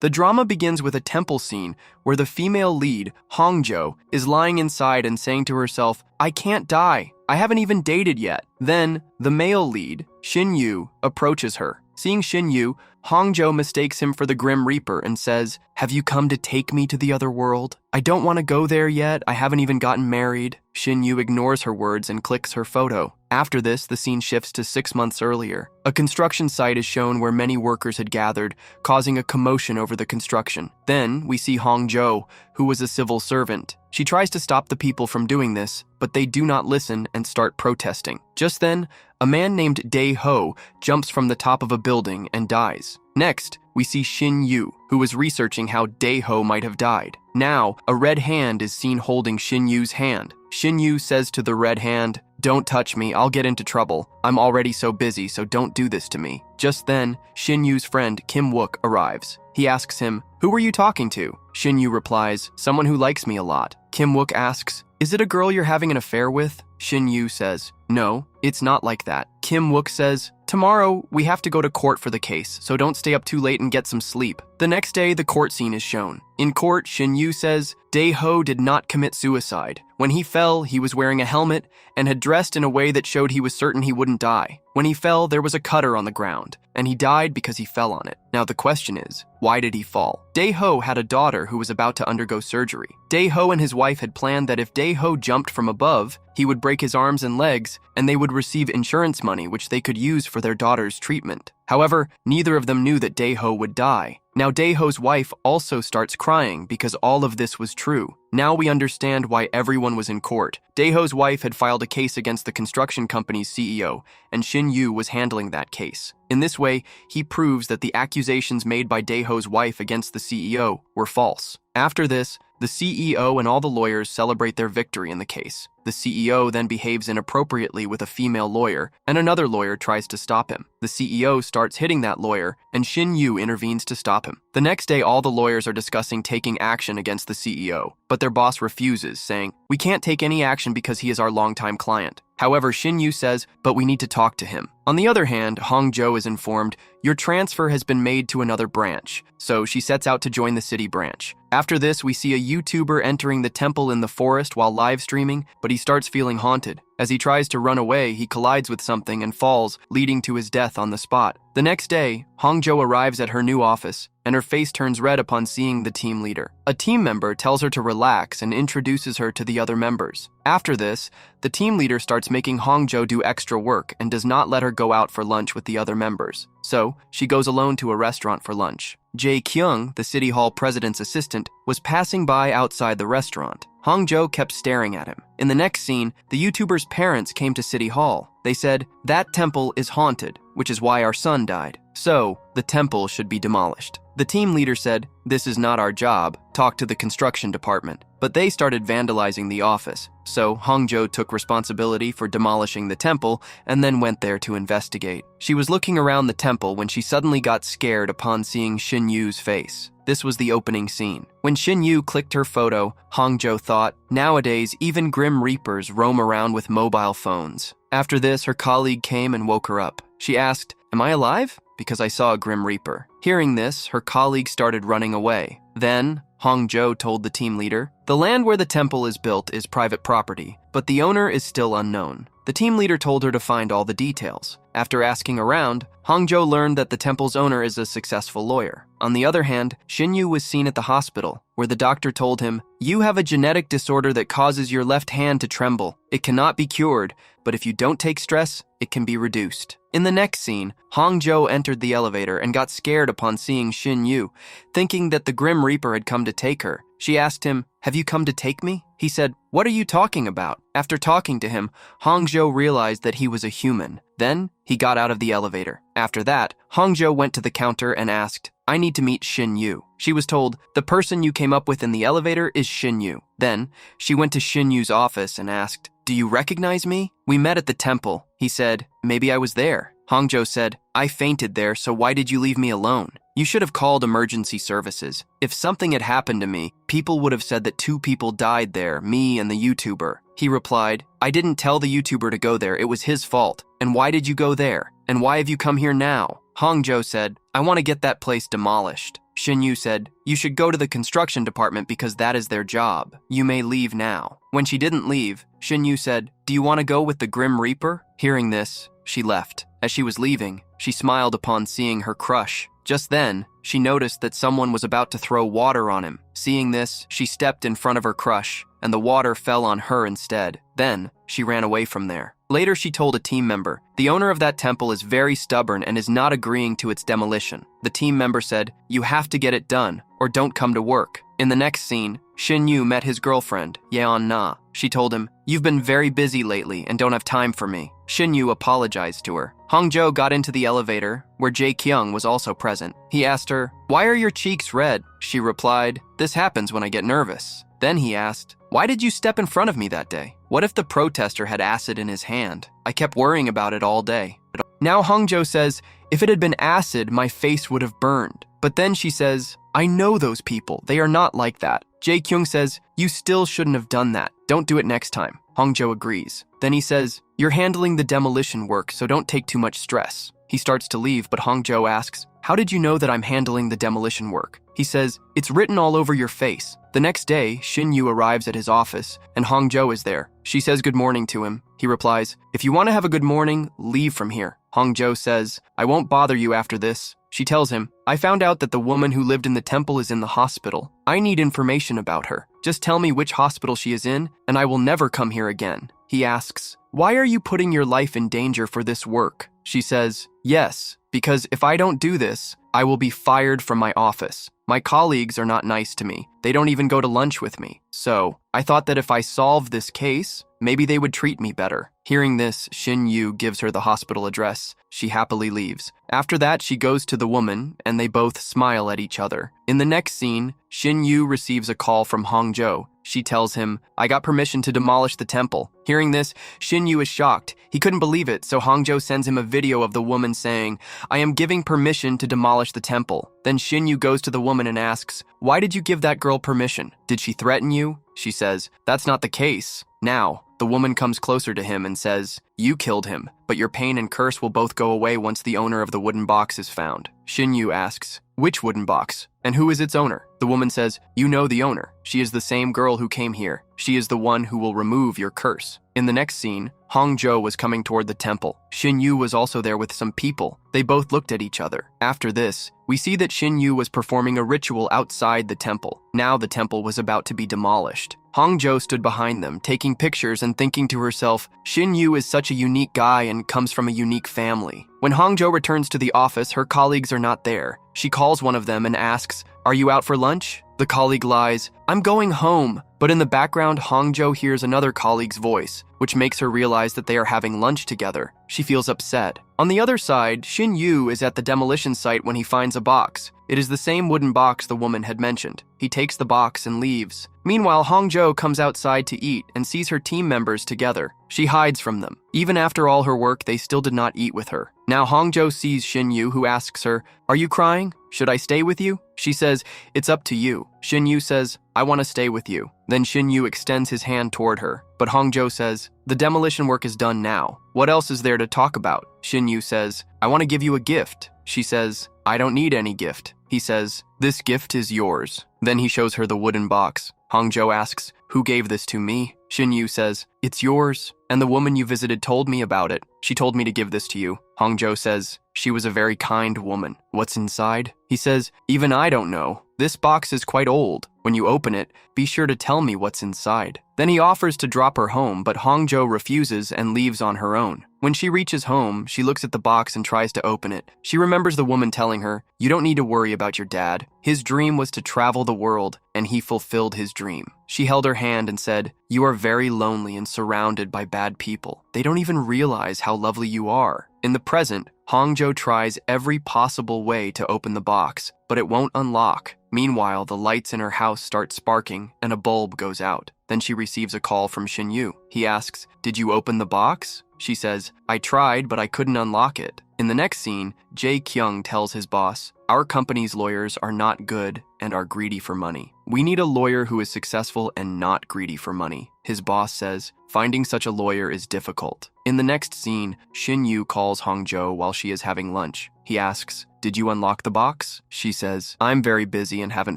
The drama begins with a temple scene where the female lead, Hongjo, is lying inside and saying to herself, "I can't die. I haven't even dated yet." Then, the male lead, Shin-yu, approaches her. Seeing Shin-yu, Hongjo mistakes him for the Grim Reaper and says, "Have you come to take me to the other world? I don't want to go there yet. I haven't even gotten married." Shin-yu ignores her words and clicks her photo. After this, the scene shifts to 6 months earlier. A construction site is shown where many workers had gathered, causing a commotion over the construction. Then, we see Hongjo, who was a civil servant. She tries to stop the people from doing this, but they do not listen and start protesting. Just then, a man named Dae-ho jumps from the top of a building and dies. Next, we see Shin-yu, who was researching how Dae-ho might have died. Now, a red hand is seen holding Shin-yu's hand. Shin-yu says to the red hand, "Don't touch me, I'll get into trouble. I'm already so busy, so don't do this to me." Just then, Shin-yu's friend Kim Wook arrives. He asks him, "Who were you talking to?" Shin-yu replies, "Someone who likes me a lot." Kim Wook asks, "Is it a girl you're having an affair with?" Shin-yu says, "No, it's not like that." Kim Wook says, "Tomorrow, we have to go to court for the case, so don't stay up too late and get some sleep." The next day, the court scene is shown. In court, Shin-yu says, Dae-ho did not commit suicide. When he fell, he was wearing a helmet and had dressed in a way that showed he was certain he wouldn't die. When he fell, there was a cutter on the ground, and he died because he fell on it. Now the question is, why did he fall? Dae-ho had a daughter who was about to undergo surgery. Dae-ho and his wife had planned that if Dae-ho jumped from above, he would break his arms and legs, and they would receive insurance money which they could use for their daughter's treatment. However, neither of them knew that Dae-ho would die. Now Dae-ho's wife also starts crying because all of this was true. Now we understand why everyone was in court. Dae-ho's wife had filed a case against the construction company's CEO, and Shin-yu was handling that case. In this way, he proves that the accusations made by Dae-ho's wife against the CEO were false. After this, the CEO and all the lawyers celebrate their victory in the case. The CEO then behaves inappropriately with a female lawyer, and another lawyer tries to stop him. The CEO starts hitting that lawyer, and Shin-yu intervenes to stop him. The next day, all the lawyers are discussing taking action against the CEO, but their boss refuses, saying, "We can't take any action because he is our longtime client." However, Shin-yu says, "But we need to talk to him." On the other hand, Hongjo is informed, "Your transfer has been made to another branch," so she sets out to join the city branch. After this, we see a YouTuber entering the temple in the forest while live streaming, but he starts feeling haunted. As he tries to run away, he collides with something and falls, leading to his death on the spot. The next day, Hongjo arrives at her new office, and her face turns red upon seeing the team leader. A team member tells her to relax and introduces her to the other members. After this, the team leader starts making Hongjo do extra work and does not let her go out for lunch with the other members. So, she goes alone to a restaurant for lunch. Jae-kyung, the City Hall president's assistant, was passing by outside the restaurant. Hongjo kept staring at him. In the next scene, the YouTuber's parents came to City Hall. They said, "That temple is haunted, which is why our son died. So, the temple should be demolished." The team leader said, "This is not our job. Talk to the construction department." But they started vandalizing the office. So Hongjo took responsibility for demolishing the temple and then went there to investigate. She was looking around the temple when she suddenly got scared upon seeing Shin-yu's face. This was the opening scene. When Shin-yu clicked her photo, Hongjo thought, "Nowadays, even Grim Reapers roam around with mobile phones." After this, her colleague came and woke her up. She asked, "Am I alive?" Because I saw a Grim Reaper. Hearing this, her colleague started running away. Then, Hongjo told the team leader, "The land where the temple is built is private property, but the owner is still unknown." The team leader told her to find all the details. After asking around, Hongjo learned that the temple's owner is a successful lawyer. On the other hand, Shin-yu was seen at the hospital, where the doctor told him, "You have a genetic disorder that causes your left hand to tremble. It cannot be cured, but if you don't take stress, it can be reduced." In the next scene, Hongjo entered the elevator and got scared upon seeing Shin-yu, thinking that the Grim Reaper had come to take her. She asked him, "Have you come to take me?" He said, "What are you talking about?" After talking to him, Hongjo realized that he was a human. Then, he got out of the elevator. After that, Hongjo went to the counter and asked, "I need to meet Shin-yu." She was told, "The person you came up with in the elevator is Shin-yu." Then, she went to Shin-yu's office and asked, "Do you recognize me? We met at the temple." He said, "Maybe I was there." Hongjo said, "I fainted there, so why did you leave me alone? You should have called emergency services. If something had happened to me, people would have said that 2 people died there, me and the YouTuber." He replied, "I didn't tell the YouTuber to go there, it was his fault. And why did you go there? And why have you come here now?" Hongjo said, "I want to get that place demolished." Shin Yu said, "You should go to the construction department because that is their job. You may leave now." When she didn't leave, Shin Yu said, "Do you want to go with the Grim Reaper?" Hearing this, she left. As she was leaving, she smiled upon seeing her crush. Just then, she noticed that someone was about to throw water on him. Seeing this, she stepped in front of her crush, and the water fell on her instead. Then, she ran away from there. Later, she told a team member, "The owner of that temple is very stubborn and is not agreeing to its demolition." The team member said, "You have to get it done, or don't come to work." In the next scene, Shin Yu met his girlfriend, Yeon Na. She told him, "You've been very busy lately and don't have time for me." Shin Yu apologized to her. Hongjo got into the elevator, where Jae Kyung was also present. He asked her, "Why are your cheeks red?" She replied, "This happens when I get nervous." Then he asked, "Why did you step in front of me that day? What if the protester had acid in his hand? I kept worrying about it all day." Now Hongjo says, "If it had been acid, my face would have burned." But then she says, "I know those people. They are not like that." Jae Kyung says, "You still shouldn't have done that. Don't do it next time." Hongjo agrees. Then he says, "You're handling the demolition work, so don't take too much stress." He starts to leave, but Hongjo asks, "How did you know that I'm handling the demolition work?" He says, "It's written all over your face." The next day, Shin Yu arrives at his office, and Hongjo is there. She says good morning to him. He replies, "If you want to have a good morning, leave from here." Hongjo says, "I won't bother you after this." She tells him, "I found out that the woman who lived in the temple is in the hospital. I need information about her. Just tell me which hospital she is in, and I will never come here again." He asks, "Why are you putting your life in danger for this work?" She says, "Yes, because if I don't do this, I will be fired from my office. My colleagues are not nice to me. They don't even go to lunch with me. So, I thought that if I solved this case, maybe they would treat me better." Hearing this, Shin Yu gives her the hospital address. She happily leaves. After that, she goes to the woman, and they both smile at each other. In the next scene, Shin Yu receives a call from Hongjo. She tells him, "I got permission to demolish the temple." Hearing this, Shin Yu is shocked. He couldn't believe it, so Hongjo sends him a video of the woman saying, "I am giving permission to demolish the temple." Then Shin Yu goes to the woman and asks, "Why did you give that girl permission? Did she threaten you?" She says, "That's not the case." Now, the woman comes closer to him and says, "You killed him, but your pain and curse will both go away once the owner of the wooden box is found." Shin Yu asks, "Which wooden box? And who is its owner?" The woman says, "You know the owner. She is the same girl who came here. She is the one who will remove your curse." In the next scene, Hongjo was coming toward the temple. Shin Yu was also there with some people. They both looked at each other. After this, we see that Shin Yu was performing a ritual outside the temple. Now the temple was about to be demolished. Hongjo stood behind them, taking pictures and thinking to herself, "Shin Yu is such a unique guy and comes from a unique family." When Hongjo returns to the office, her colleagues are not there. She calls one of them and asks, "Are you out for lunch?" The colleague lies, "I'm going home." But in the background, Hongjo hears another colleague's voice, which makes her realize that they are having lunch together. She feels upset. On the other side, Shin Yu is at the demolition site when he finds a box. It is the same wooden box the woman had mentioned. He takes the box and leaves. Meanwhile, Hongjo comes outside to eat and sees her team members together. She hides from them. Even after all her work, they still did not eat with her. Now Hongjo sees Shin Yu, who asks her, "Are you crying? Should I stay with you?" She says, "It's up to you." Shin Yu says, "I want to stay with you." Then Shin Yu extends his hand toward her, but Hongjo says, "The demolition work is done now. What else is there to talk about?" Shin Yu says, "I want to give you a gift." She says, "I don't need any gift." He says, "This gift is yours." Then he shows her the wooden box. Hongjo asks, "Who gave this to me?" Shin Yu says, "It's yours, and the woman you visited told me about it. She told me to give this to you." Hongjo says, "She was a very kind woman. What's inside?" He says, "Even I don't know. This box is quite old. When you open it, be sure to tell me what's inside." Then he offers to drop her home, but Hongjo refuses and leaves on her own. When she reaches home, she looks at the box and tries to open it. She remembers the woman telling her, "You don't need to worry about your dad. His dream was to travel the world, and he fulfilled his dream." She held her hand and said, "You are very lonely and surrounded by bad people. They don't even realize how lovely you are." In the present, Hongjo tries every possible way to open the box, but it won't unlock. Meanwhile, the lights in her house start sparking and a bulb goes out. Then she receives a call from Shin Yu. He asks, "Did you open the box?" She says, "I tried, but I couldn't unlock it." In the next scene, Jae Kyung tells his boss, "Our company's lawyers are not good and are greedy for money. We need a lawyer who is successful and not greedy for money." His boss says, "Finding such a lawyer is difficult." In the next scene, Shin Yu calls Hongjo while she is having lunch. He asks, did you unlock the box? She says, I'm very busy and haven't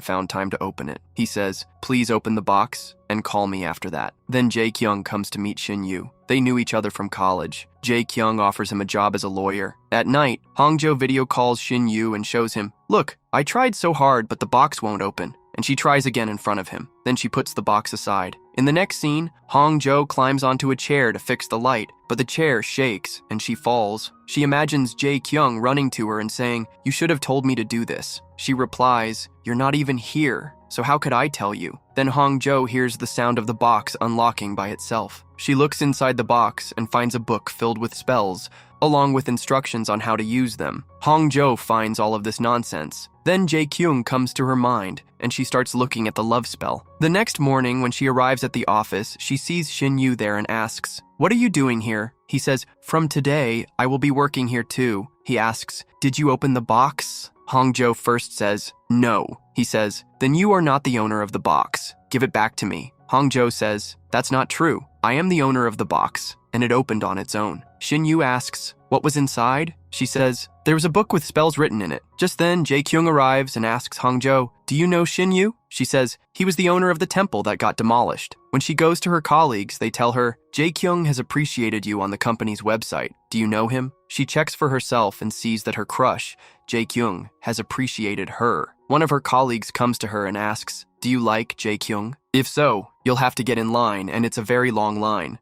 found time to open it. He says, please open the box and call me after that. Then Jae-kyung comes to meet Shin-yu. They knew each other from college. Jae-kyung offers him a job as a lawyer. At night, Hongjo video calls Shin-yu and shows him, look, I tried so hard but the box won't open. And she tries again in front of him. Then she puts the box aside. In the next scene, Hongjo climbs onto a chair to fix the light, but the chair shakes and she falls. She imagines Jae-kyung running to her and saying, you should have told me to do this. She replies, you're not even here, so how could I tell you? Then Hongjo hears the sound of the box unlocking by itself. She looks inside the box and finds a book filled with spells, along with instructions on how to use them. Hongjo finds all of this nonsense. Then Jae-kyung comes to her mind, and she starts looking at the love spell. The next morning, when she arrives at the office, she sees Shin-yu there and asks, what are you doing here? He says, from today, I will be working here too. He asks, did you open the box? Hongjo first says, no. He says, then you are not the owner of the box. Give it back to me. Hongjo says, that's not true. I am the owner of the box, and it opened on its own. Shin-yu asks, what was inside? She says, there was a book with spells written in it. Just then, Jae-kyung arrives and asks Hongjo, do you know Shin-yu? She says, he was the owner of the temple that got demolished. When she goes to her colleagues, they tell her, Jae-kyung has appreciated you on the company's website. Do you know him? She checks for herself and sees that her crush, Jae-kyung, has appreciated her. One of her colleagues comes to her and asks, do you like Jae-kyung? If so, you'll have to get in line, and it's a very long line.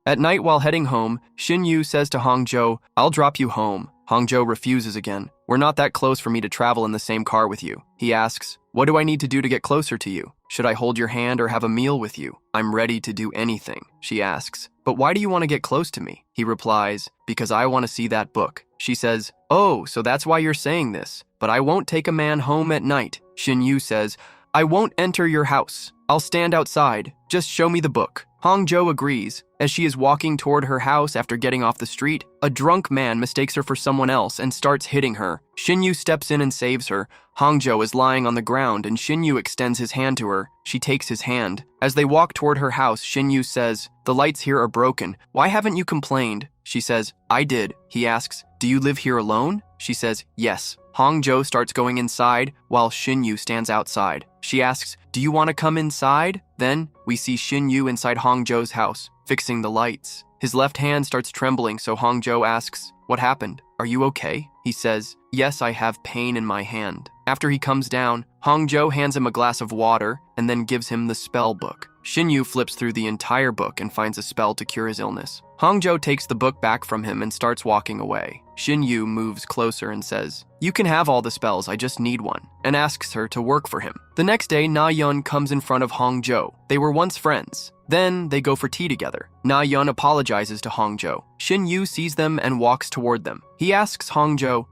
At night while heading home, Shin-yu says to Hongjo, I'll drop you home. Hongjo refuses again. We're not that close for me to travel in the same car with you. He asks, what do I need to do to get closer to you? Should I hold your hand or have a meal with you? I'm ready to do anything. She asks, but why do you want to get close to me? He replies, because I want to see that book. She says, oh, so that's why you're saying this. But I won't take a man home at night. Shin-yu says, I won't enter your house. I'll stand outside. Just show me the book. Hongjo agrees. As she is walking toward her house after getting off the street, a drunk man mistakes her for someone else and starts hitting her. Shin-yu steps in and saves her. Hongjo is lying on the ground and Shin-yu extends his hand to her. She takes his hand. As they walk toward her house, Shin-yu says, the lights here are broken. Why haven't you complained? She says, I did. He asks, do you live here alone? She says, yes. Hongjo starts going inside while Shin-yu stands outside. She asks, do you want to come inside? Then we see Shin-yu inside Hongjo's house, fixing the lights. His left hand starts trembling, so Hongjo asks, what happened? Are you okay? He says, yes, I have pain in my hand. After he comes down, Hongjo hands him a glass of water and then gives him the spell book. Shin-yu flips through the entire book and finds a spell to cure his illness. Hongjo takes the book back from him and starts walking away. Shin-yu moves closer and says, you can have all the spells, I just need one, and asks her to work for him. The next day, Na-yeon comes in front of Hongjo. They were once friends. Then they go for tea together. Na-yeon apologizes to Hongjo. Shin-yu sees them and walks toward them. He asks Hongjo,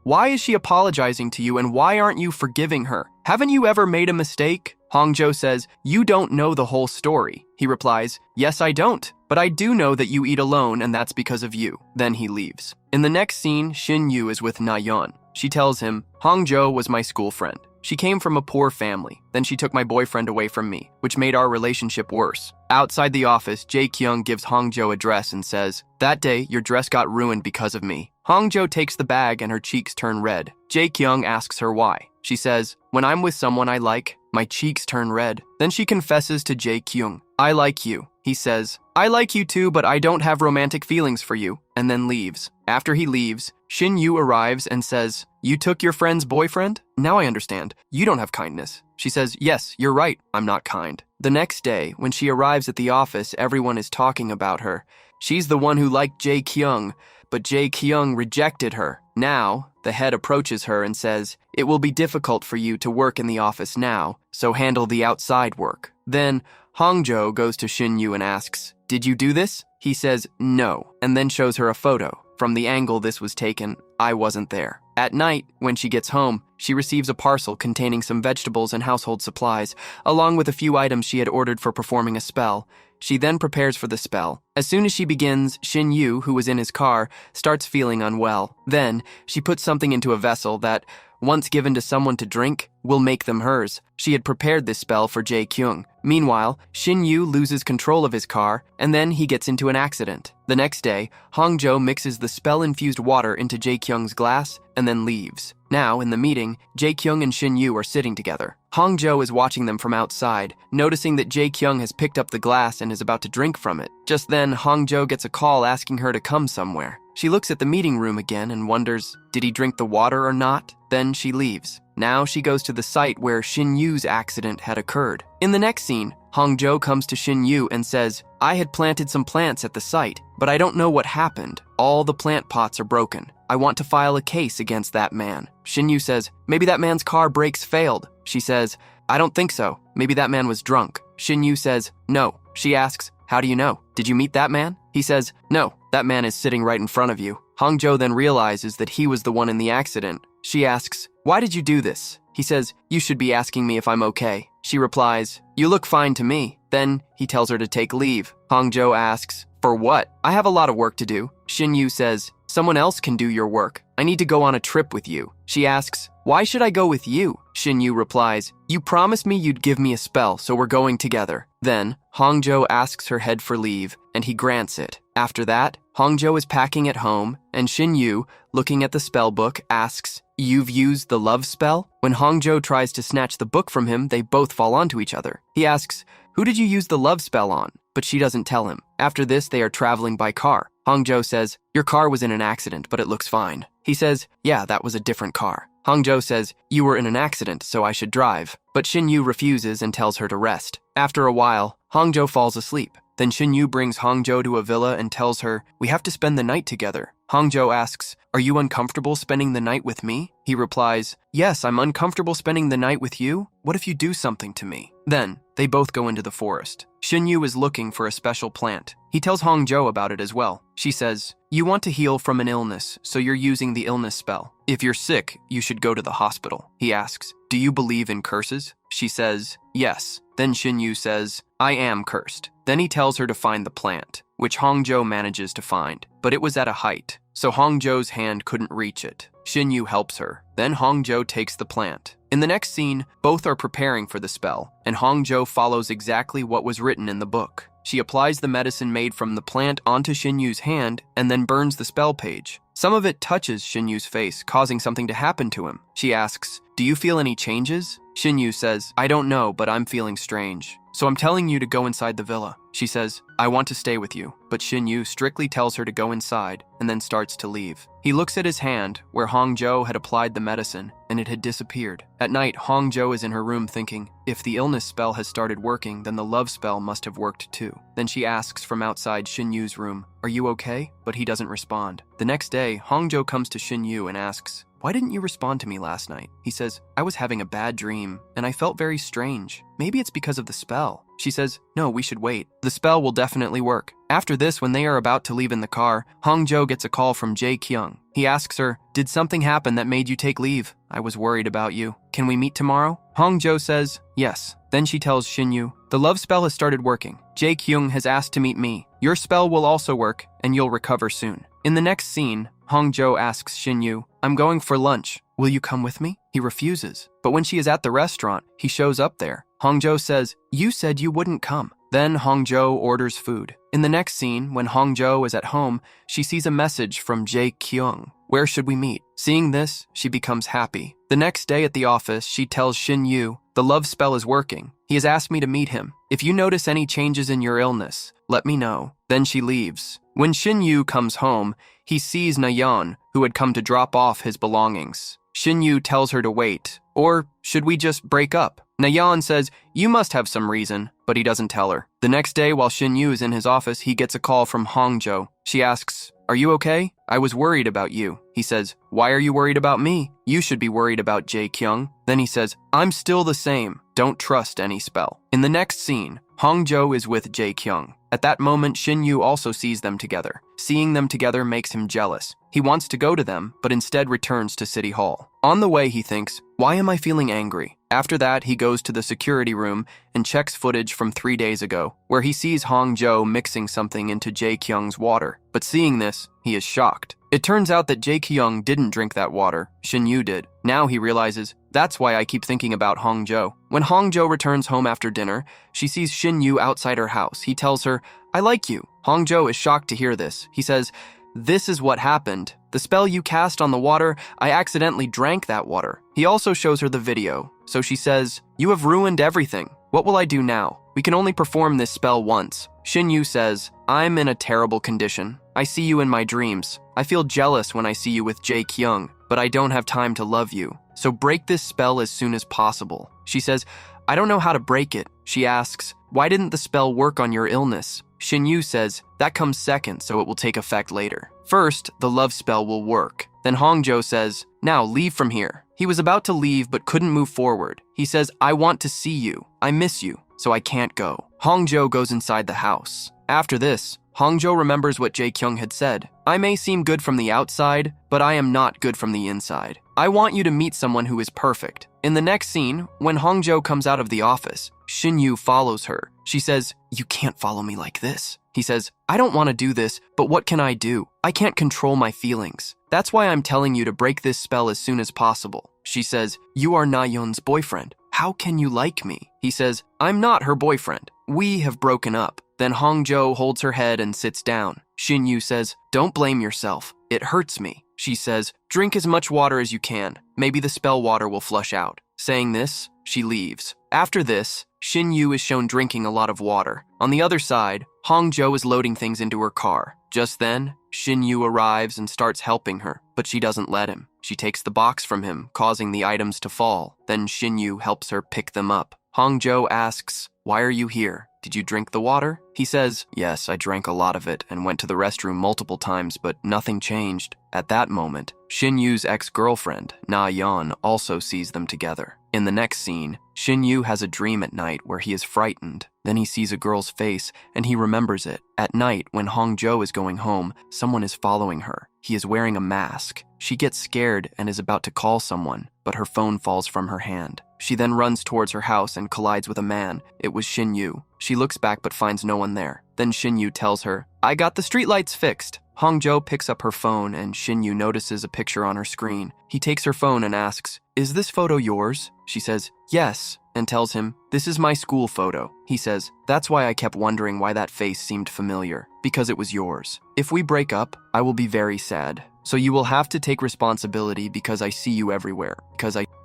why is she apologizing to you and why aren't you forgiving her? Haven't you ever made a mistake? Hongjo says, you don't know the whole story. He replies, yes, I don't, but I do know that you eat alone and that's because of you. Then he leaves. In the next scene, Shin-yu is with Na-yeon. She tells him, Hongjo was my school friend. She came from a poor family. Then she took my boyfriend away from me, which made our relationship worse. Outside the office, Jae-kyung gives Hongjo a dress and says, that day, your dress got ruined because of me. Hongjo takes the bag and her cheeks turn red. Jae-kyung asks her why. She says, when I'm with someone I like, my cheeks turn red. Then she confesses to Jae-kyung, I like you. He says, I like you too, but I don't have romantic feelings for you, and then leaves. After he leaves, Shin-yu arrives and says, you took your friend's boyfriend? Now I understand. You don't have kindness. She says, yes, you're right. I'm not kind. The next day, when she arrives at the office, everyone is talking about her. She's the one who liked Jae-kyung, but Jae-kyung rejected her. Now, the head approaches her and says, it will be difficult for you to work in the office now, so handle the outside work. Then, Hongjo goes to Shin-yu and asks, did you do this? He says, no, and then shows her a photo. From the angle this was taken, I wasn't there. At night, when she gets home, she receives a parcel containing some vegetables and household supplies, along with a few items she had ordered for performing a spell. She then prepares for the spell. As soon as she begins, Shin-yu, who was in his car, starts feeling unwell. Then, she puts something into a vessel that, once given to someone to drink, will make them hers. She had prepared this spell for Jae-kyung. Meanwhile, Shin-yu loses control of his car, and then he gets into an accident. The next day, Hong-jo mixes the spell-infused water into Jae-kyung's glass and then leaves. Now, in the meeting, Jae-kyung and Shin-yu are sitting together. Hong-jo is watching them from outside, noticing that Jae-kyung has picked up the glass and is about to drink from it. Just then, Hong-jo gets a call asking her to come somewhere. She looks at the meeting room again and wonders, did he drink the water or not? Then she leaves. Now she goes to the site where Shin-yu's accident had occurred. In the next scene, Hong-jo comes to Shin-yu and says, I had planted some plants at the site, but I don't know what happened. All the plant pots are broken. I want to file a case against that man. Shin-yu says, maybe that man's car brakes failed. She says, I don't think so. Maybe that man was drunk. Shin-yu says, no. She asks, how do you know? Did you meet that man? He says, no, that man is sitting right in front of you. Hong-jo then realizes that he was the one in the accident. She asks, why did you do this? He says, you should be asking me if I'm okay. She replies, you look fine to me. Then he tells her to take leave. Hong-jo asks, for what? I have a lot of work to do. Shin-yu says, someone else can do your work. I need to go on a trip with you. She asks, why should I go with you? Shin-yu replies, you promised me you'd give me a spell, so we're going together. Then, Hong-jo asks her head for leave, and he grants it. After that, Hong-jo is packing at home, and Shin-yu, looking at the spell book, asks, you've used the love spell? When Hong-jo tries to snatch the book from him, they both fall onto each other. He asks, who did you use the love spell on? But she doesn't tell him. After this, they are traveling by car. Hong-jo says, your car was in an accident, but it looks fine. He says, yeah, that was a different car. Hong-jo says, you were in an accident, so I should drive. But Shin-yu refuses and tells her to rest. After a while, Hong-jo falls asleep. Then Shin-yu brings Hong-jo to a villa and tells her, we have to spend the night together. Hong-jo asks, are you uncomfortable spending the night with me? He replies, yes, I'm uncomfortable spending the night with you. What if you do something to me? Then, they both go into the forest. Shin-yu is looking for a special plant. He tells Hong-jo about it as well. She says, you want to heal from an illness, so you're using the illness spell. If you're sick, you should go to the hospital. He asks, do you believe in curses? She says, yes. Then Shin-yu says, I am cursed. Then he tells her to find the plant, which Hong-jo manages to find, but it was at a height, so Hong-jo's hand couldn't reach it. Shin-yu helps her. Then Hong-jo takes the plant. In the next scene, both are preparing for the spell, and Hong-jo follows exactly what was written in the book. She applies the medicine made from the plant onto Shin-yu's hand and then burns the spell page. Some of it touches Shin-yu's face, causing something to happen to him. She asks, do you feel any changes? Shin-yu says, I don't know, but I'm feeling strange. So I'm telling you to go inside the villa. She says, I want to stay with you, but Shin-yu strictly tells her to go inside and then starts to leave. He looks at his hand, where Hong-jo had applied the medicine, and it had disappeared. At night, Hong-jo is in her room thinking, if the illness spell has started working, then the love spell must have worked too. Then she asks from outside Shin-yu's room, are you okay? But he doesn't respond. The next day, Hong-jo comes to Shin-yu and asks, why didn't you respond to me last night? He says, I was having a bad dream, and I felt very strange. Maybe it's because of the spell. She says, no, we should wait. The spell will definitely work. After this, when they are about to leave in the car, Hong-jo gets a call from Jae-kyung. He asks her, did something happen that made you take leave? I was worried about you. Can we meet tomorrow? Hong-jo says, yes. Then she tells Shin-yu, the love spell has started working. Jae-kyung has asked to meet me. Your spell will also work, and you'll recover soon. In the next scene, Hong-jo asks Shin-yu, I'm going for lunch. Will you come with me? He refuses. But when she is at the restaurant, he shows up there. Hong-jo says, you said you wouldn't come. Then Hong-jo orders food. In the next scene, when Hong-jo is at home, she sees a message from Jae-kyung. Where should we meet? Seeing this, she becomes happy. The next day at the office, she tells Shin-yu, the love spell is working. He has asked me to meet him. If you notice any changes in your illness, let me know. Then she leaves. When Shin-yu comes home, he sees Na-yeon, who had come to drop off his belongings. Shin-yu tells her to wait. Or should we just break up? Na-yeon says, you must have some reason, but he doesn't tell her. The next day, while Shin-yu is in his office, he gets a call from Hong-jo. She asks, are you okay? I was worried about you. He says, why are you worried about me? You should be worried about Jae-kyung. Then he says, I'm still the same. Don't trust any spell. In the next scene, Hong-jo is with Jae-kyung. At that moment, Shin-yu also sees them together. Seeing them together makes him jealous. He wants to go to them, but instead returns to City Hall. On the way, he thinks, why am I feeling angry? After that, he goes to the security room and checks footage from 3 days ago, where he sees Hong-jo mixing something into Jae-kyung's water. But seeing this, he is shocked. It turns out that Jae-kyung didn't drink that water, Shin-yu did. Now he realizes, that's why I keep thinking about Hong-jo. When Hong-jo returns home after dinner, she sees Shin-yu outside her house. He tells her, I like you. Hong-jo is shocked to hear this. He says, this is what happened. The spell you cast on the water, I accidentally drank that water. He also shows her the video. So she says, you have ruined everything. What will I do now? We can only perform this spell once. Shin-yu says, I'm in a terrible condition. I see you in my dreams. I feel jealous when I see you with Jae-kyung, but I don't have time to love you. So break this spell as soon as possible. She says, I don't know how to break it. She asks, why didn't the spell work on your illness? Shin-yu says, that comes second, so it will take effect later. First, the love spell will work. Then Hong-jo says, now leave from here. He was about to leave but couldn't move forward. He says, I want to see you. I miss you, so I can't go. Hong-jo goes inside the house. After this, Hong-jo remembers what Jae-kyung had said. I may seem good from the outside, but I am not good from the inside. I want you to meet someone who is perfect. In the next scene, when Hong-jo comes out of the office, Shin-yu follows her. She says, you can't follow me like this. He says, I don't want to do this, but what can I do? I can't control my feelings. That's why I'm telling you to break this spell as soon as possible. She says, you are Na-yeon's boyfriend. How can you like me? He says, I'm not her boyfriend. We have broken up. Then Hong-jo holds her head and sits down. Shin-yu says, don't blame yourself. It hurts me. She says, drink as much water as you can. Maybe the spell water will flush out. Saying this, she leaves. After this, Shin-yu is shown drinking a lot of water. On the other side, Hong-jo is loading things into her car. Just then, Shin-yu arrives and starts helping her, but she doesn't let him. She takes the box from him, causing the items to fall. Then Shin-yu helps her pick them up. Hong-jo asks, why are you here? Did you drink the water? He says, yes, I drank a lot of it and went to the restroom multiple times, but nothing changed. At that moment, Shin-yu's ex-girlfriend, Na-yeon, also sees them together. In the next scene, Shin-yu has a dream at night where he is frightened. Then he sees a girl's face, and he remembers it. At night, when Hong-jo is going home, someone is following her. He is wearing a mask. She gets scared and is about to call someone, but her phone falls from her hand. She then runs towards her house and collides with a man. It was Shin-yu. She looks back but finds no one there. Then Shin-yu tells her, I got the streetlights fixed. Hong-jo picks up her phone and Shin-yu notices a picture on her screen. He takes her phone and asks, is this photo yours? She says, yes, and tells him, this is my school photo. He says, that's why I kept wondering why that face seemed familiar, because it was yours. If we break up, I will be very sad. So you will have to take responsibility because I see you everywhere.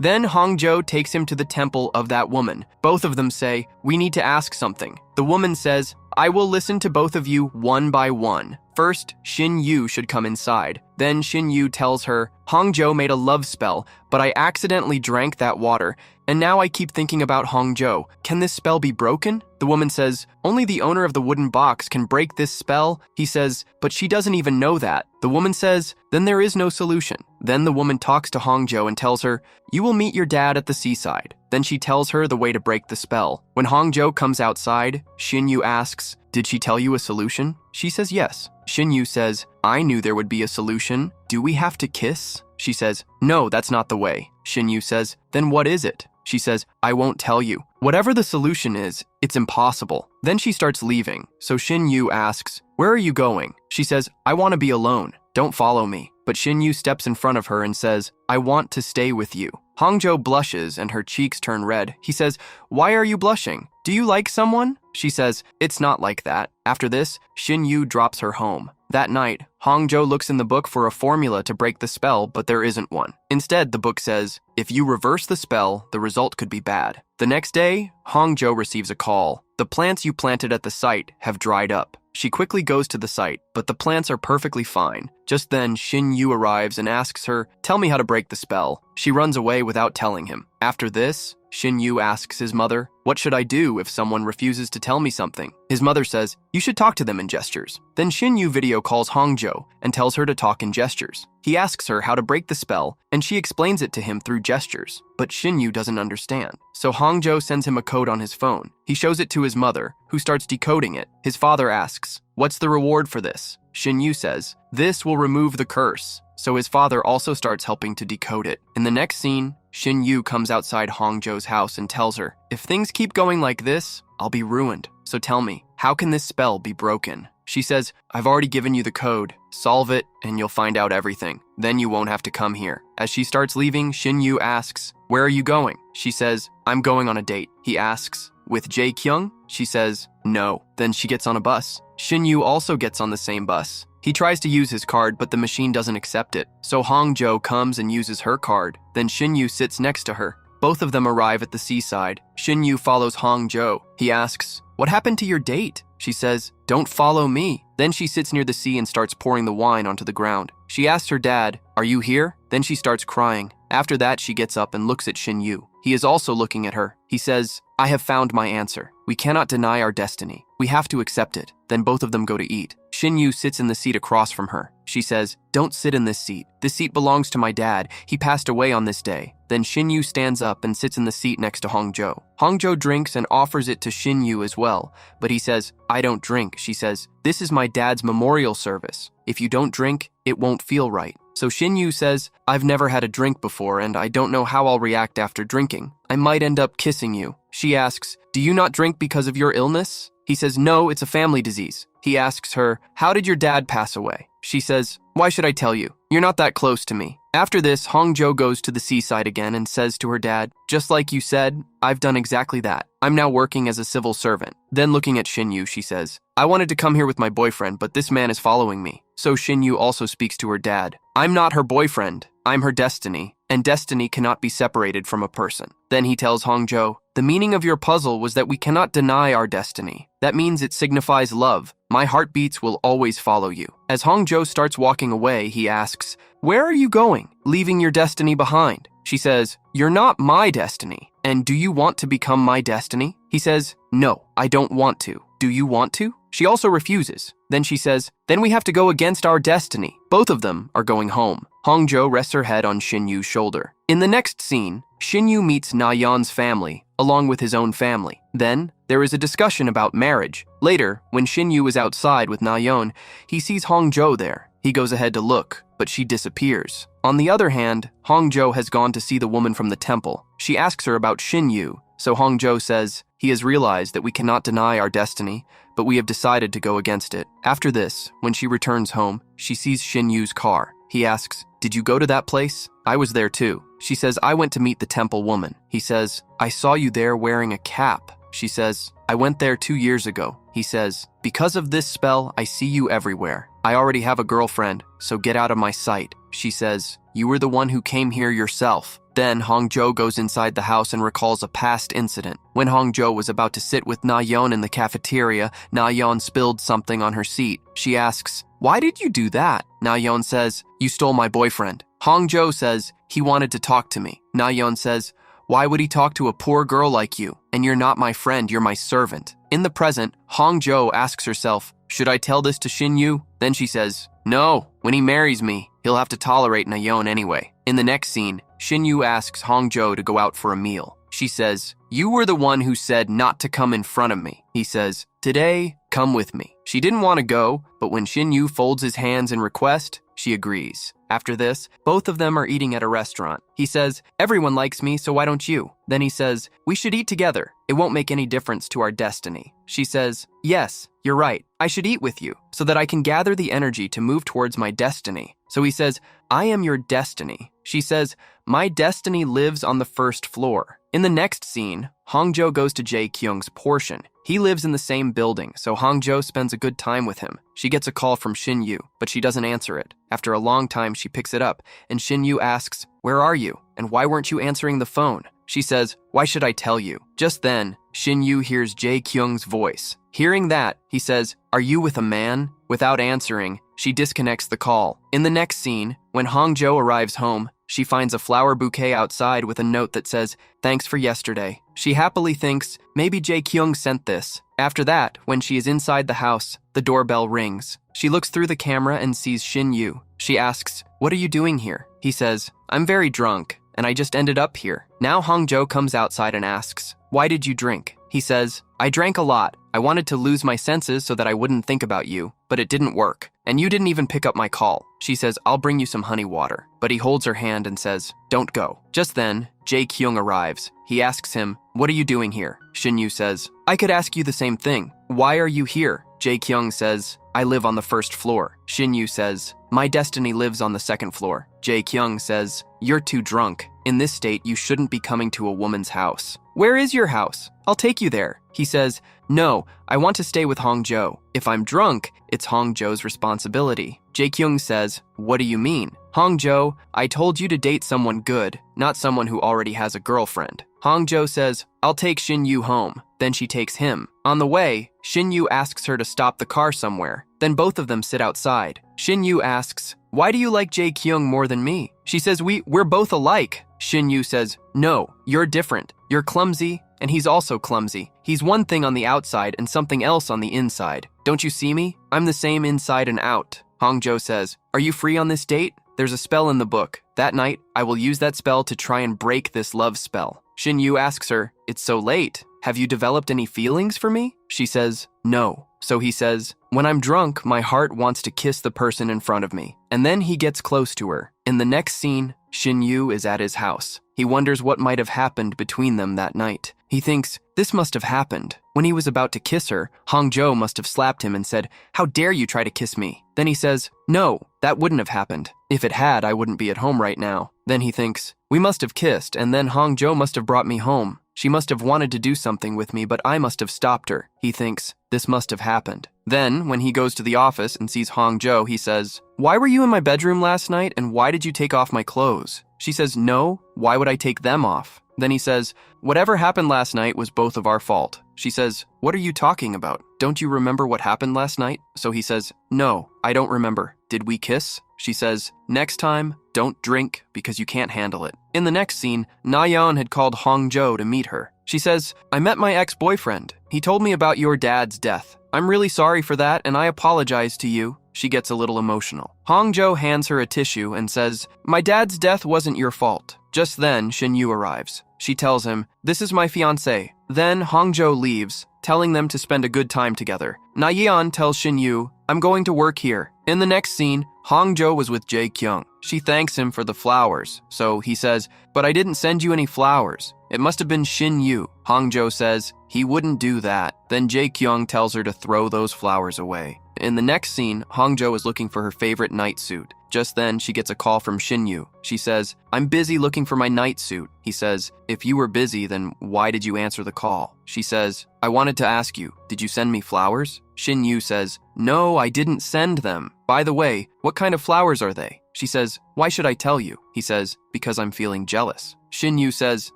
Then Hong-jo takes him to the temple of that woman. Both of them say, we need to ask something. The woman says, I will listen to both of you one by one. First, Shin-yu should come inside. Then Shin-yu tells her, Hong-jo made a love spell, but I accidentally drank that water, and now I keep thinking about Hong-jo. Can this spell be broken? The woman says, only the owner of the wooden box can break this spell. He says, but she doesn't even know that. The woman says, then there is no solution. Then the woman talks to Hong-jo and tells her, you will meet your dad at the seaside. Then she tells her the way to break the spell. When Hong-jo comes outside, Shin-yu asks, did she tell you a solution? She says yes. Shin-yu says, I knew there would be a solution. Do we have to kiss? She says, no, that's not the way. Shin-yu says, then what is it? She says, I won't tell you. Whatever the solution is, it's impossible. Then she starts leaving. So Shin-yu asks, where are you going? She says, I want to be alone. Don't follow me. But Shin-yu steps in front of her and says, I want to stay with you. Hong-jo blushes and her cheeks turn red. He says, why are you blushing? Do you like someone? She says, it's not like that. After this, Shin-yu drops her home. That night, Hong-jo looks in the book for a formula to break the spell, but there isn't one. Instead, the book says, if you reverse the spell, the result could be bad. The next day, Hong-jo receives a call. The plants you planted at the site have dried up. She quickly goes to the site, but the plants are perfectly fine. Just then, Shin-yu arrives and asks her, tell me how to break the spell. She runs away without telling him. After this, Shin-yu asks his mother, what should I do if someone refuses to tell me something? His mother says, you should talk to them in gestures. Then Shin-yu video calls Hong-jo and tells her to talk in gestures. He asks her how to break the spell, and she explains it to him through gestures. But Shin-yu doesn't understand. So Hong-jo sends him a code on his phone. He shows it to his mother, who starts decoding it. His father asks, what's the reward for this? Shin-yu says, this will remove the curse. So his father also starts helping to decode it. In the next scene, Shin-yu comes outside Hong-jo's house and tells her, if things keep going like this, I'll be ruined. So tell me, how can this spell be broken? She says, I've already given you the code. Solve it and you'll find out everything. Then you won't have to come here. As she starts leaving, Shin-Yu asks, where are you going? She says, I'm going on a date. He asks, with Jae-kyung? She says, no. Then she gets on a bus. Shin-Yu also gets on the same bus. He tries to use his card, but the machine doesn't accept it. So Hong-jo comes and uses her card. Then Shin-Yu sits next to her. Both of them arrive at the seaside. Shin-Yu follows Hong-jo. He asks, what happened to your date? She says, don't follow me. Then she sits near the sea and starts pouring the wine onto the ground. She asks her dad, are you here? Then she starts crying. After that, she gets up and looks at Shin-Yu. He is also looking at her. He says, I have found my answer. We cannot deny our destiny. We have to accept it. Then both of them go to eat. Shin-Yu sits in the seat across from her. She says, don't sit in this seat. This seat belongs to my dad. He passed away on this day. Then Shin-Yu stands up and sits in the seat next to Hong-jo. Hong-jo drinks and offers it to Shin-Yu as well, but he says, I don't drink. She says, this is my dad's memorial service. If you don't drink, it won't feel right. So Shin-Yu says, I've never had a drink before and I don't know how I'll react after drinking. I might end up kissing you. She asks, do you not drink because of your illness? He says, no, it's a family disease. He asks her, how did your dad pass away? She says, why should I tell you? You're not that close to me. After this, Hong-jo goes to the seaside again and says to her dad, just like you said, I've done exactly that. I'm now working as a civil servant. Then looking at Shin-Yu, she says, I wanted to come here with my boyfriend, but this man is following me. So Shin-Yu also speaks to her dad. I'm not her boyfriend. I'm her destiny, and destiny cannot be separated from a person. Then he tells Hong-jo, the meaning of your puzzle was that we cannot deny our destiny. That means it signifies love. My heartbeats will always follow you. As Hong-jo starts walking away, he asks, where are you going, leaving your destiny behind? She says, you're not my destiny. And do you want to become my destiny? He says, no, I don't want to. Do you want to? She also refuses. Then she says, then we have to go against our destiny. Both of them are going home. Hong-jo rests her head on Shin-Yu's shoulder. In the next scene, Shin-Yu meets Na-yeon's family, along with his own family. Then, there is a discussion about marriage. Later, when Shin-Yu is outside with Na-yeon, he sees Hong-jo there. He goes ahead to look, but she disappears. On the other hand, Hong-jo has gone to see the woman from the temple. She asks her about Shin-Yu, so Hong-jo says, he has realized that we cannot deny our destiny, but we have decided to go against it. After this, when she returns home, she sees Shin-Yu's car. He asks, did you go to that place? I was there too. She says, I went to meet the temple woman. He says, I saw you there wearing a cap. She says, I went there 2 years ago. He says, because of this spell, I see you everywhere. I already have a girlfriend, so get out of my sight. She says, you were the one who came here yourself. Then Hong-jo goes inside the house and recalls a past incident. When Hong-jo was about to sit with Na-yeon in the cafeteria, Na-yeon spilled something on her seat. She asks, why did you do that? Na-yeon says, you stole my boyfriend. Hong-jo says, he wanted to talk to me. Na-yeon says, why would he talk to a poor girl like you? And you're not my friend, you're my servant. In the present, Hong-jo asks herself, should I tell this to Shin-Yu? Then she says, no, when he marries me, he'll have to tolerate Na-yeon anyway. In the next scene, Shin-Yu asks Hong-jo to go out for a meal. She says, you were the one who said not to come in front of me. He says, today, come with me. She didn't want to go, but when Shin-Yu folds his hands in request, she agrees. After this, both of them are eating at a restaurant. He says, everyone likes me, so why don't you? Then he says, we should eat together. It won't make any difference to our destiny. She says, yes, you're right. I should eat with you so that I can gather the energy to move towards my destiny. So he says, I am your destiny. She says, my destiny lives on the first floor. In the next scene, Hong-jo goes to Jae-kyung's portion. He lives in the same building, so Hong-jo spends a good time with him. She gets a call from Shin-Yu, but she doesn't answer it. After a long time, she picks it up, and Shin-Yu asks, where are you? And why weren't you answering the phone? She says, why should I tell you? Just then, Shin-Yu hears Jae-kyung's voice. Hearing that, he says, are you with a man? Without answering, she disconnects the call. In the next scene, when Hong-jo arrives home, she finds a flower bouquet outside with a note that says, thanks for yesterday. She happily thinks, maybe Jae-kyung sent this. After that, when she is inside the house, the doorbell rings. She looks through the camera and sees Shin-Yu. She asks, what are you doing here? He says, I'm very drunk, and I just ended up here. Now Hong-jo comes outside and asks, why did you drink? He says, I drank a lot. I wanted to lose my senses so that I wouldn't think about you, but it didn't work. And you didn't even pick up my call. She says, I'll bring you some honey water. But he holds her hand and says, don't go. Just then, Jae-kyung arrives. He asks him, what are you doing here? Shin-Yu says, I could ask you the same thing. Why are you here? Jae-kyung says, I live on the first floor. Shin Yu says, my destiny lives on the second floor. Jae Kyung says, you're too drunk. In this state, you shouldn't be coming to a woman's house. Where is your house? I'll take you there. He says, no, I want to stay with Hongjo. If I'm drunk, it's Hongjo's responsibility. Jae Kyung says, what do you mean? Hongjo, I told you to date someone good, not someone who already has a girlfriend. Hongjo says, I'll take Shin Yu home. Then she takes him. On the way, Shin Yu asks her to stop the car somewhere. Then both of them sit outside. Shin Yu asks, why do you like Jae Kyung more than me? She says, we're both alike. Shin Yu says, no, you're different. You're clumsy, and he's also clumsy. He's one thing on the outside and something else on the inside. Don't you see me? I'm the same inside and out. Hongjo says, are you free on this date? There's a spell in the book. That night, I will use that spell to try and break this love spell. Shin Yu asks her, it's so late. Have you developed any feelings for me? She says, no. So he says, when I'm drunk, my heart wants to kiss the person in front of me. And then he gets close to her. In the next scene, Shin Yu is at his house. He wonders what might have happened between them that night. He thinks, this must have happened. When he was about to kiss her, Hongjo must have slapped him and said, how dare you try to kiss me? Then he says, no, that wouldn't have happened. If it had, I wouldn't be at home right now. Then he thinks, we must have kissed, and then Hongjo must have brought me home. She must have wanted to do something with me, but I must have stopped her. He thinks, this must have happened. Then, when he goes to the office and sees Hongjo, he says, why were you in my bedroom last night, and why did you take off my clothes? She says, no, why would I take them off? Then he says, whatever happened last night was both of our fault. She says, what are you talking about? Don't you remember what happened last night? So he says, no, I don't remember. Did we kiss? She says, next time, don't drink because you can't handle it. In the next scene, Na-yeon had called Hongjo to meet her. She says, I met my ex-boyfriend. He told me about your dad's death. I'm really sorry for that and I apologize to you. She gets a little emotional. Hongjo hands her a tissue and says, my dad's death wasn't your fault. Just then, Shin Yu arrives. She tells him, this is my fiancé. Then Hongjo leaves, telling them to spend a good time together. Na-yeon tells Shin Yu, I'm going to work here. In the next scene, Hongjo was with Jae Kyung. She thanks him for the flowers. So he says, but I didn't send you any flowers. It must have been Shin Yu. Hongjo says, he wouldn't do that. Then Jae Kyung tells her to throw those flowers away. In the next scene, Hongjo is looking for her favorite night suit. Just then, she gets a call from Shin Yu. She says, I'm busy looking for my night suit. He says, if you were busy, then why did you answer the call? She says, I wanted to ask you, did you send me flowers? Shin Yu says, no, I didn't send them. By the way, what kind of flowers are they? She says, why should I tell you? He says, because I'm feeling jealous. Shin Yu says,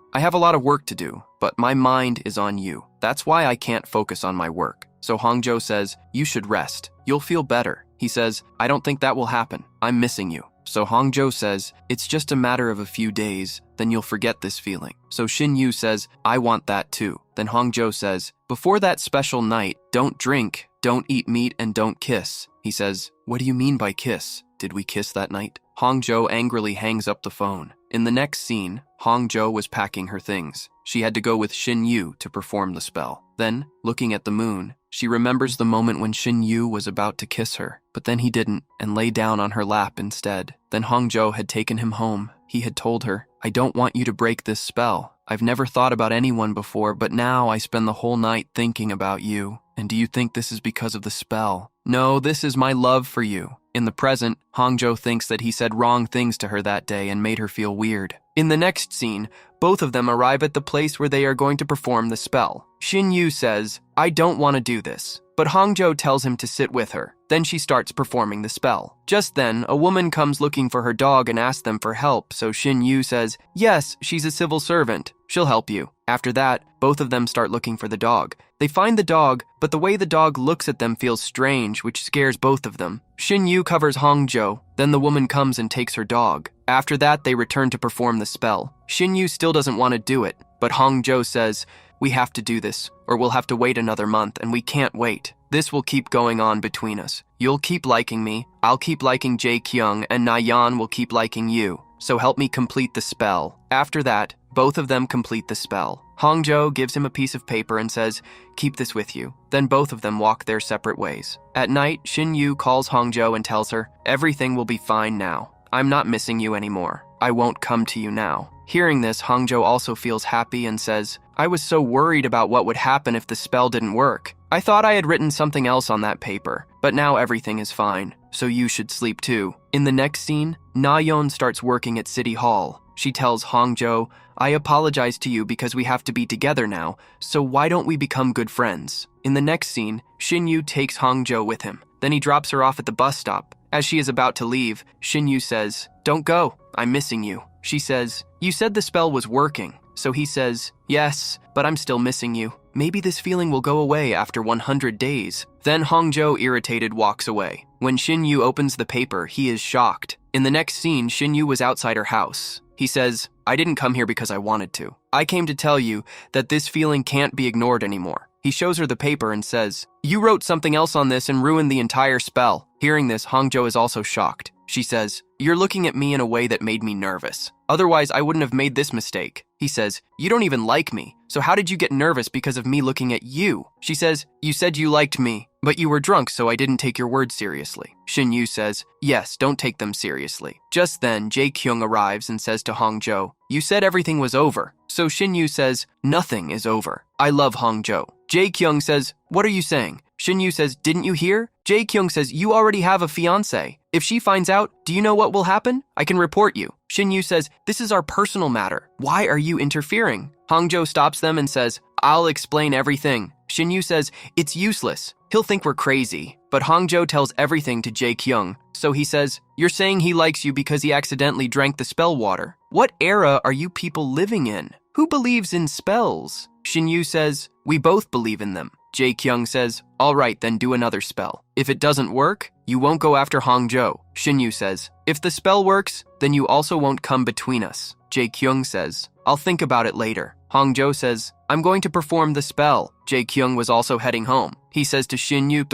I have a lot of work to do, but my mind is on you. That's why I can't focus on my work. So Hongjo says, you should rest. You'll feel better. He says, I don't think that will happen. I'm missing you. So Hongjo says, it's just a matter of a few days, then you'll forget this feeling. So Shin Yu says, I want that too. Then Hongjo says, before that special night, don't drink, don't eat meat, and don't kiss. He says, what do you mean by kiss? Did we kiss that night? Hongjo angrily hangs up the phone. In the next scene, Hongjo was packing her things. She had to go with Shin Yu to perform the spell. Then, looking at the moon, she remembers the moment when Shin Yu was about to kiss her, but then he didn't and lay down on her lap instead. Then Hongjo had taken him home. He had told her, I don't want you to break this spell. I've never thought about anyone before, but now I spend the whole night thinking about you. And do you think this is because of the spell? No, this is my love for you. In the present, Hongjo thinks that he said wrong things to her that day and made her feel weird. In the next scene, both of them arrive at the place where they are going to perform the spell. Shin Yu says, I don't want to do this, but Hongjo tells him to sit with her. Then she starts performing the spell. Just then, a woman comes looking for her dog and asks them for help, so Shin Yu says, yes, she's a civil servant. She'll help you. After that, both of them start looking for the dog. They find the dog, but the way the dog looks at them feels strange, which scares both of them. Shin Yu covers Hongjo, then the woman comes and takes her dog. After that, they return to perform the spell. Shin Yu still doesn't want to do it, but Hongjo says, we have to do this, or we'll have to wait another month, and we can't wait. This will keep going on between us. You'll keep liking me, I'll keep liking Jae Kyung, and Na-yeon will keep liking you. So help me complete the spell. After that, both of them complete the spell. Hongjo gives him a piece of paper and says, keep this with you. Then both of them walk their separate ways. At night, Shin Yu calls Hongjo and tells her, everything will be fine now. I'm not missing you anymore. I won't come to you now. Hearing this, Hongjo also feels happy and says, I was so worried about what would happen if the spell didn't work. I thought I had written something else on that paper, but now everything is fine, so you should sleep too. In the next scene, Na-yeon starts working at City Hall. She tells Hongjo, I apologize to you because we have to be together now, so why don't we become good friends? In the next scene, Shin-yu takes Hongjo with him. Then he drops her off at the bus stop. As she is about to leave, Shin-yu says, don't go, I'm missing you. She says, you said the spell was working. So he says, yes, but I'm still missing you. Maybe this feeling will go away after 100 days. Then Hongjo, irritated, walks away. When Shin-yu opens the paper, he is shocked. In the next scene, Shin-yu was outside her house. He says, I didn't come here because I wanted to. I came to tell you that this feeling can't be ignored anymore. He shows her the paper and says, you wrote something else on this and ruined the entire spell. Hearing this, Hongjo is also shocked. She says, you're looking at me in a way that made me nervous. Otherwise, I wouldn't have made this mistake. He says, you don't even like me, so how did you get nervous because of me looking at you? She says, you said you liked me, but you were drunk, so I didn't take your words seriously. Shin-yu says, yes, don't take them seriously. Just then, Jae-kyung arrives and says to Hongjo, you said everything was over. So Shin-yu says, nothing is over. I love Hongjo. Jae-kyung says, what are you saying? Shin-yu says, didn't you hear? Jae-kyung says, you already have a fiancé. If she finds out, do you know what will happen? I can report you. Shin-yu says, this is our personal matter. Why are you interfering? Hongjo stops them and says, I'll explain everything. Shin-yu says, it's useless. He'll think we're crazy. But Hongjo tells everything to Jae-kyung. So he says, you're saying he likes you because he accidentally drank the spell water. What era are you people living in? Who believes in spells? Shin-yu says, we both believe in them. Jae-kyung says, all right, then do another spell. If it doesn't work, you won't go after Hongjo. Shin-yu says, if the spell works, then you also won't come between us. Jae-kyung says, I'll think about it later. Hongjo says, I'm going to perform the spell. Jae-kyung was also heading home. He says to Shin-yu,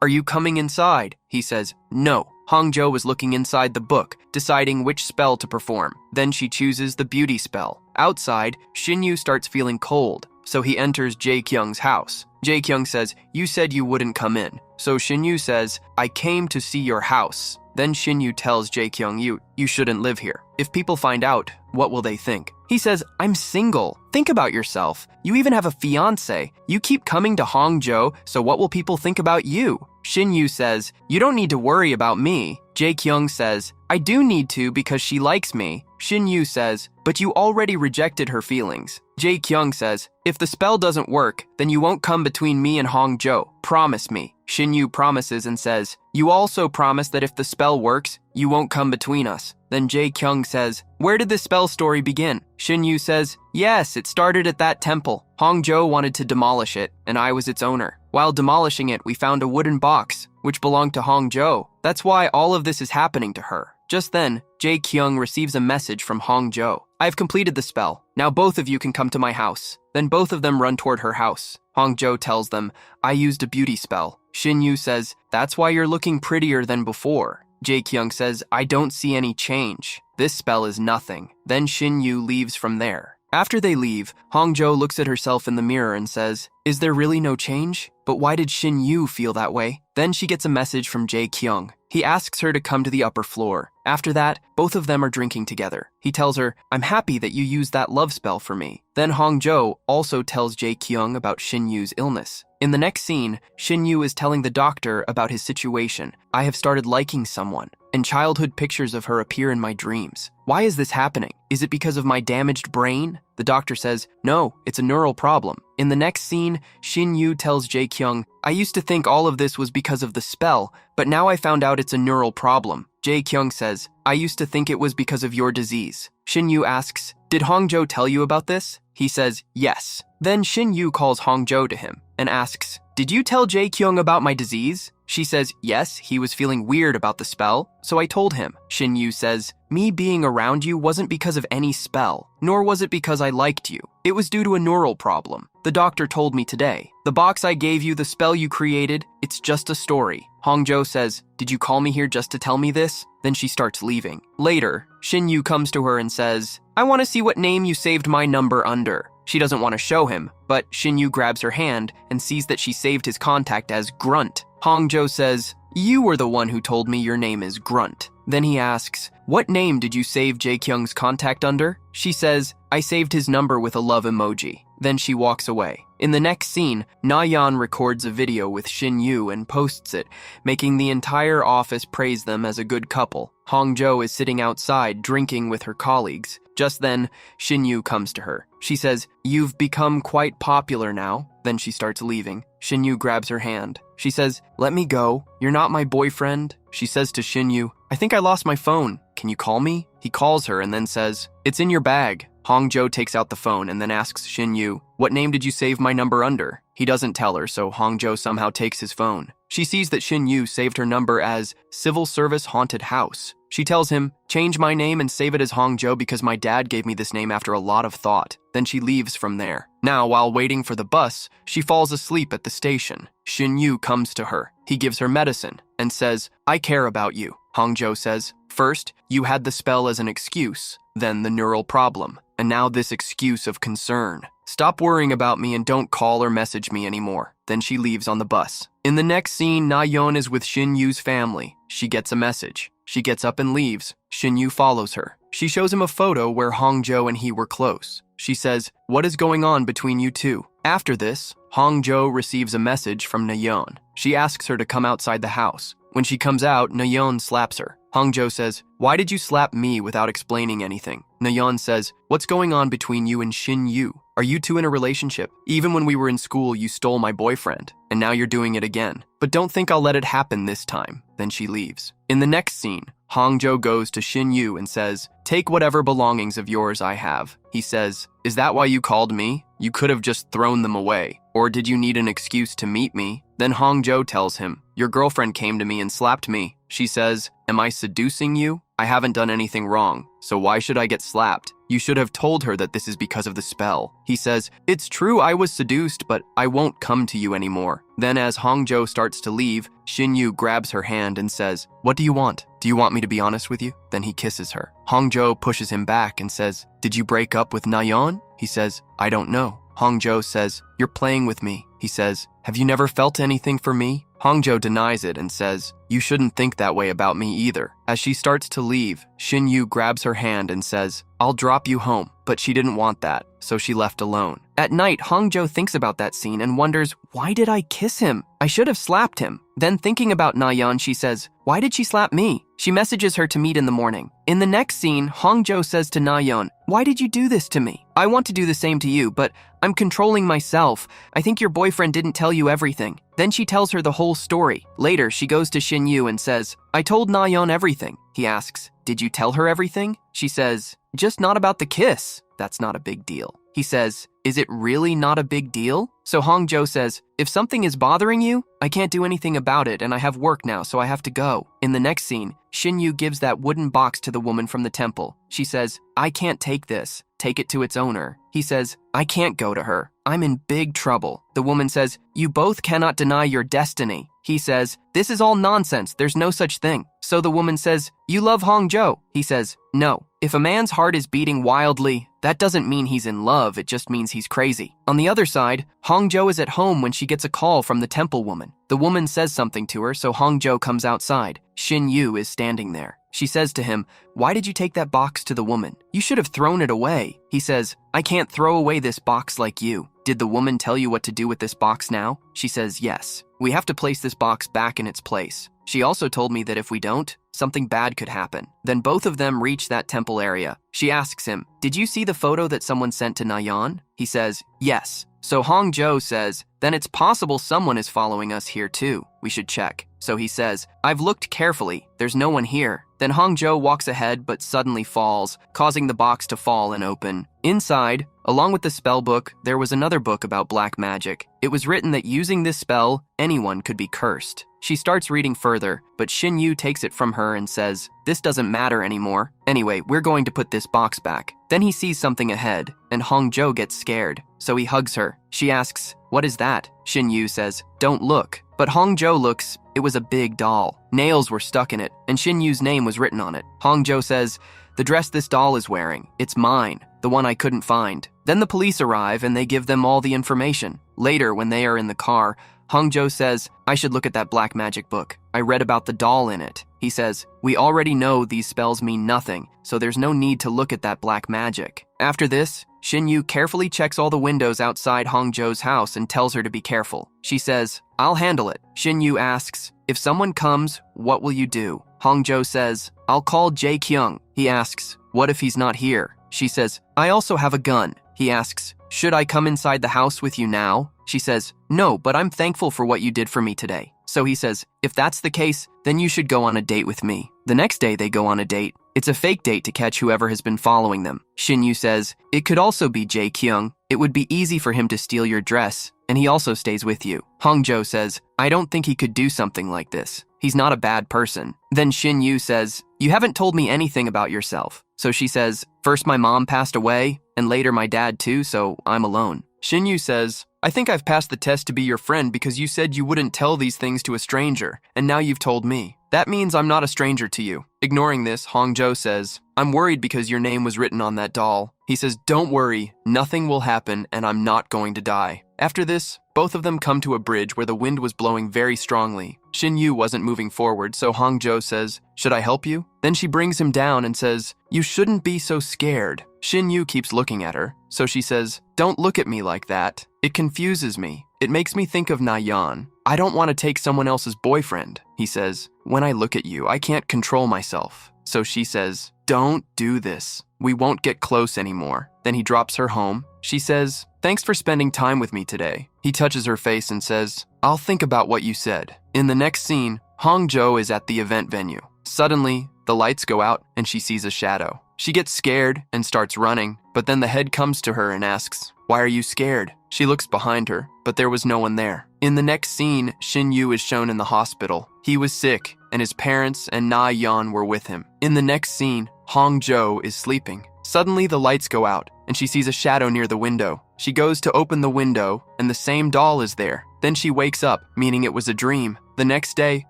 are you coming inside? He says, no. Hongjo was looking inside the book, deciding which spell to perform. Then she chooses the beauty spell. Outside, Shin-yu starts feeling cold, so he enters Jae-kyung's house. Jae-kyung says, you said you wouldn't come in. So Shin-yu says, I came to see your house. Then Shin-yu tells Jae-kyung, you shouldn't live here. If people find out, what will they think? He says, I'm single. Think about yourself. You even have a fiancé. You keep coming to Hongjo, so what will people think about you? Shin-yu says, you don't need to worry about me. Jae-kyung says, I do need to because she likes me. Shin-yu says, but you already rejected her feelings. Jae-kyung says, if the spell doesn't work, then you won't come between me and Hongjo. Promise me. Shin-yu promises and says, you also promise that if the spell works, you won't come between us. Then Jae-kyung says, where did this spell story begin? Shin-yu says, yes, it started at that temple. Hongjo wanted to demolish it, and I was its owner. While demolishing it, we found a wooden box, which belonged to Hongjo. That's why all of this is happening to her. Just then, Jae-kyung receives a message from Hongjo. I have completed the spell. Now both of you can come to my house. Then both of them run toward her house. Hongjo tells them, I used a beauty spell. Shin-yu says, that's why you're looking prettier than before. Jae-kyung says, I don't see any change. This spell is nothing. Then Shin-yu leaves from there. After they leave, Hongjo looks at herself in the mirror and says, is there really no change? But why did Shin-yu feel that way? Then she gets a message from Jae-kyung. He asks her to come to the upper floor. After that, both of them are drinking together. He tells her, I'm happy that you used that love spell for me. Then Hongjo also tells Jae-kyung about Shin-yu's illness. In the next scene, Shin-yu is telling the doctor about his situation. I have started liking someone, and childhood pictures of her appear in my dreams. Why is this happening? Is it because of my damaged brain? The doctor says, no, it's a neural problem. In the next scene, Shin-yu tells Jae-kyung, I used to think all of this was because of the spell, but now I found out it's a neural problem. Jae-kyung says, I used to think it was because of your disease. Shin-yu asks, did Hongjo tell you about this? He says, yes. Then Shin-yu calls Hongjo to him and asks, did you tell Jae-kyung about my disease? She says, yes, he was feeling weird about the spell, so I told him. Shin-yu says, me being around you wasn't because of any spell, nor was it because I liked you. It was due to a neural problem. The doctor told me today. The box I gave you, the spell you created, it's just a story. Hongjo says, did you call me here just to tell me this? Then she starts leaving. Later, Shin-yu comes to her and says, I want to see what name you saved my number under. She doesn't want to show him, but Shin-yu grabs her hand and sees that she saved his contact as Grunt. Hongjo says, you were the one who told me your name is Grunt. Then he asks, what name did you save Jae-kyung's contact under? She says, I saved his number with a love emoji. Then she walks away. In the next scene, Na-yeon records a video with Shin-yu and posts it, making the entire office praise them as a good couple. Hong-jo is sitting outside drinking with her colleagues. Just then, Shin-yu comes to her. She says, "You've become quite popular now." Then she starts leaving. Shin-yu grabs her hand. She says, "Let me go. You're not my boyfriend." She says to Shin-yu, "I think I lost my phone. Can you call me?" He calls her and then says, "It's in your bag." Hong-jo takes out the phone and then asks Shin-yu, "What name did you save my number under?" He doesn't tell her, so Hong-jo somehow takes his phone. She sees that Shin-yu saved her number as Civil Service Haunted House. She tells him, "Change my name and save it as Hong-jo because my dad gave me this name after a lot of thought." Then she leaves from there. Now, while waiting for the bus, she falls asleep at the station. Shin-yu comes to her. He gives her medicine and says, "I care about you." Hong-jo says, "First, you had the spell as an excuse, then the neural problem, and now this excuse of concern. Stop worrying about me and don't call or message me anymore." Then she leaves on the bus. In the next scene, Na-yeon is with Shin-yu's family. She gets a message. She gets up and leaves. Shin-yu follows her. She shows him a photo where Hong-jo and he were close. She says, "What is going on between you two?" After this, Hong-jo receives a message from Na-yeon. She asks her to come outside the house. When she comes out, Na-yeon slaps her. Hong-jo says, "Why did you slap me without explaining anything?" Na-yeon says, "What's going on between you and Shin-yu? Are you two in a relationship? Even when we were in school, you stole my boyfriend, and now you're doing it again. But don't think I'll let it happen this time." Then she leaves. In the next scene, Hong-jo goes to Shin-yu and says, "Take whatever belongings of yours I have." He says, "Is that why you called me? You could have just thrown them away. Or did you need an excuse to meet me?" Then Hong-jo tells him, "Your girlfriend came to me and slapped me." She says, "Am I seducing you? I haven't done anything wrong, so why should I get slapped? You should have told her that this is because of the spell." He says, "It's true I was seduced, but I won't come to you anymore." Then as Hong-jo starts to leave, Shin-yu grabs her hand and says, "What do you want? Do you want me to be honest with you?" Then he kisses her. Hong-jo pushes him back and says, "Did you break up with Na-yeon?" He says, "I don't know." Hong-jo says, "You're playing with me." He says, "Have you never felt anything for me?" Hong-jo denies it and says, "You shouldn't think that way about me either." As she starts to leave, Shin-yu grabs her hand and says, "I'll drop you home." But she didn't want that, so she left alone. At night, Hong-jo thinks about that scene and wonders, why did I kiss him? I should have slapped him. Then thinking about Na-yeon, she says, why did she slap me? She messages her to meet in the morning. In the next scene, Hong-jo says to Na-yeon, "Why did you do this to me? I want to do the same to you, but I'm controlling myself. I think your boyfriend didn't tell you everything." Then she tells her the whole story. Later, she goes to Shin-yu and says, "I told Na-yeon everything." He asks, "Did you tell her everything?" She says, "Just not about the kiss." "That's not a big deal." He says, "Is it really not a big deal?" So Hong-jo says, "If something is bothering you, I can't do anything about it and I have work now, so I have to go." In the next scene, Shin-yu gives that wooden box to the woman from the temple. She says, "I can't take this. Take it to its owner." He says, "I can't go to her. I'm in big trouble." The woman says, "You both cannot deny your destiny." He says, "This is all nonsense. There's no such thing." So the woman says, "You love Hong-jo." He says, "No. If a man's heart is beating wildly, that doesn't mean he's in love, it just means he's crazy." On the other side, Hong-jo is at home when she gets a call from the temple woman. The woman says something to her, so Hong-jo comes outside. Shin-yu is standing there. She says to him, "Why did you take that box to the woman? You should have thrown it away." He says, "I can't throw away this box like you." "Did the woman tell you what to do with this box now?" She says, "Yes. We have to place this box back in its place. She also told me that if we don't, something bad could happen." Then both of them reach that temple area. She asks him, "Did you see the photo that someone sent to Na-yeon?" He says, "Yes." So Hong-jo says, "Then it's possible someone is following us here too. We should check." So he says, "I've looked carefully. There's no one here." Then Hong-jo walks ahead but suddenly falls, causing the box to fall and open. Inside, along with the spell book, there was another book about black magic. It was written that using this spell, anyone could be cursed. She starts reading further, but Shin-yu takes it from her and says, "This doesn't matter anymore. Anyway, we're going to put this box back." Then he sees something ahead, and Hong-jo gets scared, so he hugs her. She asks, "What is that?" Shin-yu says, "Don't look." But Hong-jo looks. It was a big doll. Nails were stuck in it, and Shin-yu's name was written on it. Hong-jo says, "The dress this doll is wearing, it's mine, the one I couldn't find." Then the police arrive and they give them all the information. Later, when they are in the car, Hong-jo says, "I should look at that black magic book. I read about the doll in it." He says, "We already know these spells mean nothing, so there's no need to look at that black magic." After this, Shin Yu carefully checks all the windows outside Hongjo's house and tells her to be careful. She says, "I'll handle it." Shin Yu asks, "If someone comes, what will you do?" Hongjo says, "I'll call Jae Kyung." He asks, "What if he's not here?" She says, "I also have a gun." He asks, "Should I come inside the house with you now?" She says, "No, but I'm thankful for what you did for me today." So he says, "If that's the case, then you should go on a date with me." The next day they go on a date. It's a fake date to catch whoever has been following them. Shin Yu says, "It could also be Jae Kyung. It would be easy for him to steal your dress, and he also stays with you." Hongjo says, "I don't think he could do something like this. He's not a bad person." Then Shin Yu says, "You haven't told me anything about yourself." So she says, "First my mom passed away, and later my dad too, so I'm alone." Shin Yu says, "I think I've passed the test to be your friend because you said you wouldn't tell these things to a stranger, and now you've told me. That means I'm not a stranger to you." Ignoring this, Hongjo says, "I'm worried because your name was written on that doll." He says, "Don't worry, nothing will happen and I'm not going to die." After this, both of them come to a bridge where the wind was blowing very strongly. Shin Yu wasn't moving forward, so Hongjo says, "Should I help you?" Then she brings him down and says, "You shouldn't be so scared." Shin Yu keeps looking at her, so she says, "Don't look at me like that. It confuses me. It makes me think of Na-yeon. I don't want to take someone else's boyfriend." He says, "When I look at you, I can't control myself." So she says, "Don't do this. We won't get close anymore." Then he drops her home. She says, "Thanks for spending time with me today." He touches her face and says, "I'll think about what you said." In the next scene, Hongjo is at the event venue. Suddenly, the lights go out and she sees a shadow. She gets scared and starts running, but then the head comes to her and asks, "Why are you scared?" She looks behind her, but there was no one there. In the next scene, Shin Yu is shown in the hospital. He was sick, and his parents and Na-yeon were with him. In the next scene, Hongjo is sleeping. Suddenly, the lights go out, and she sees a shadow near the window. She goes to open the window, and the same doll is there. Then she wakes up, meaning it was a dream. The next day,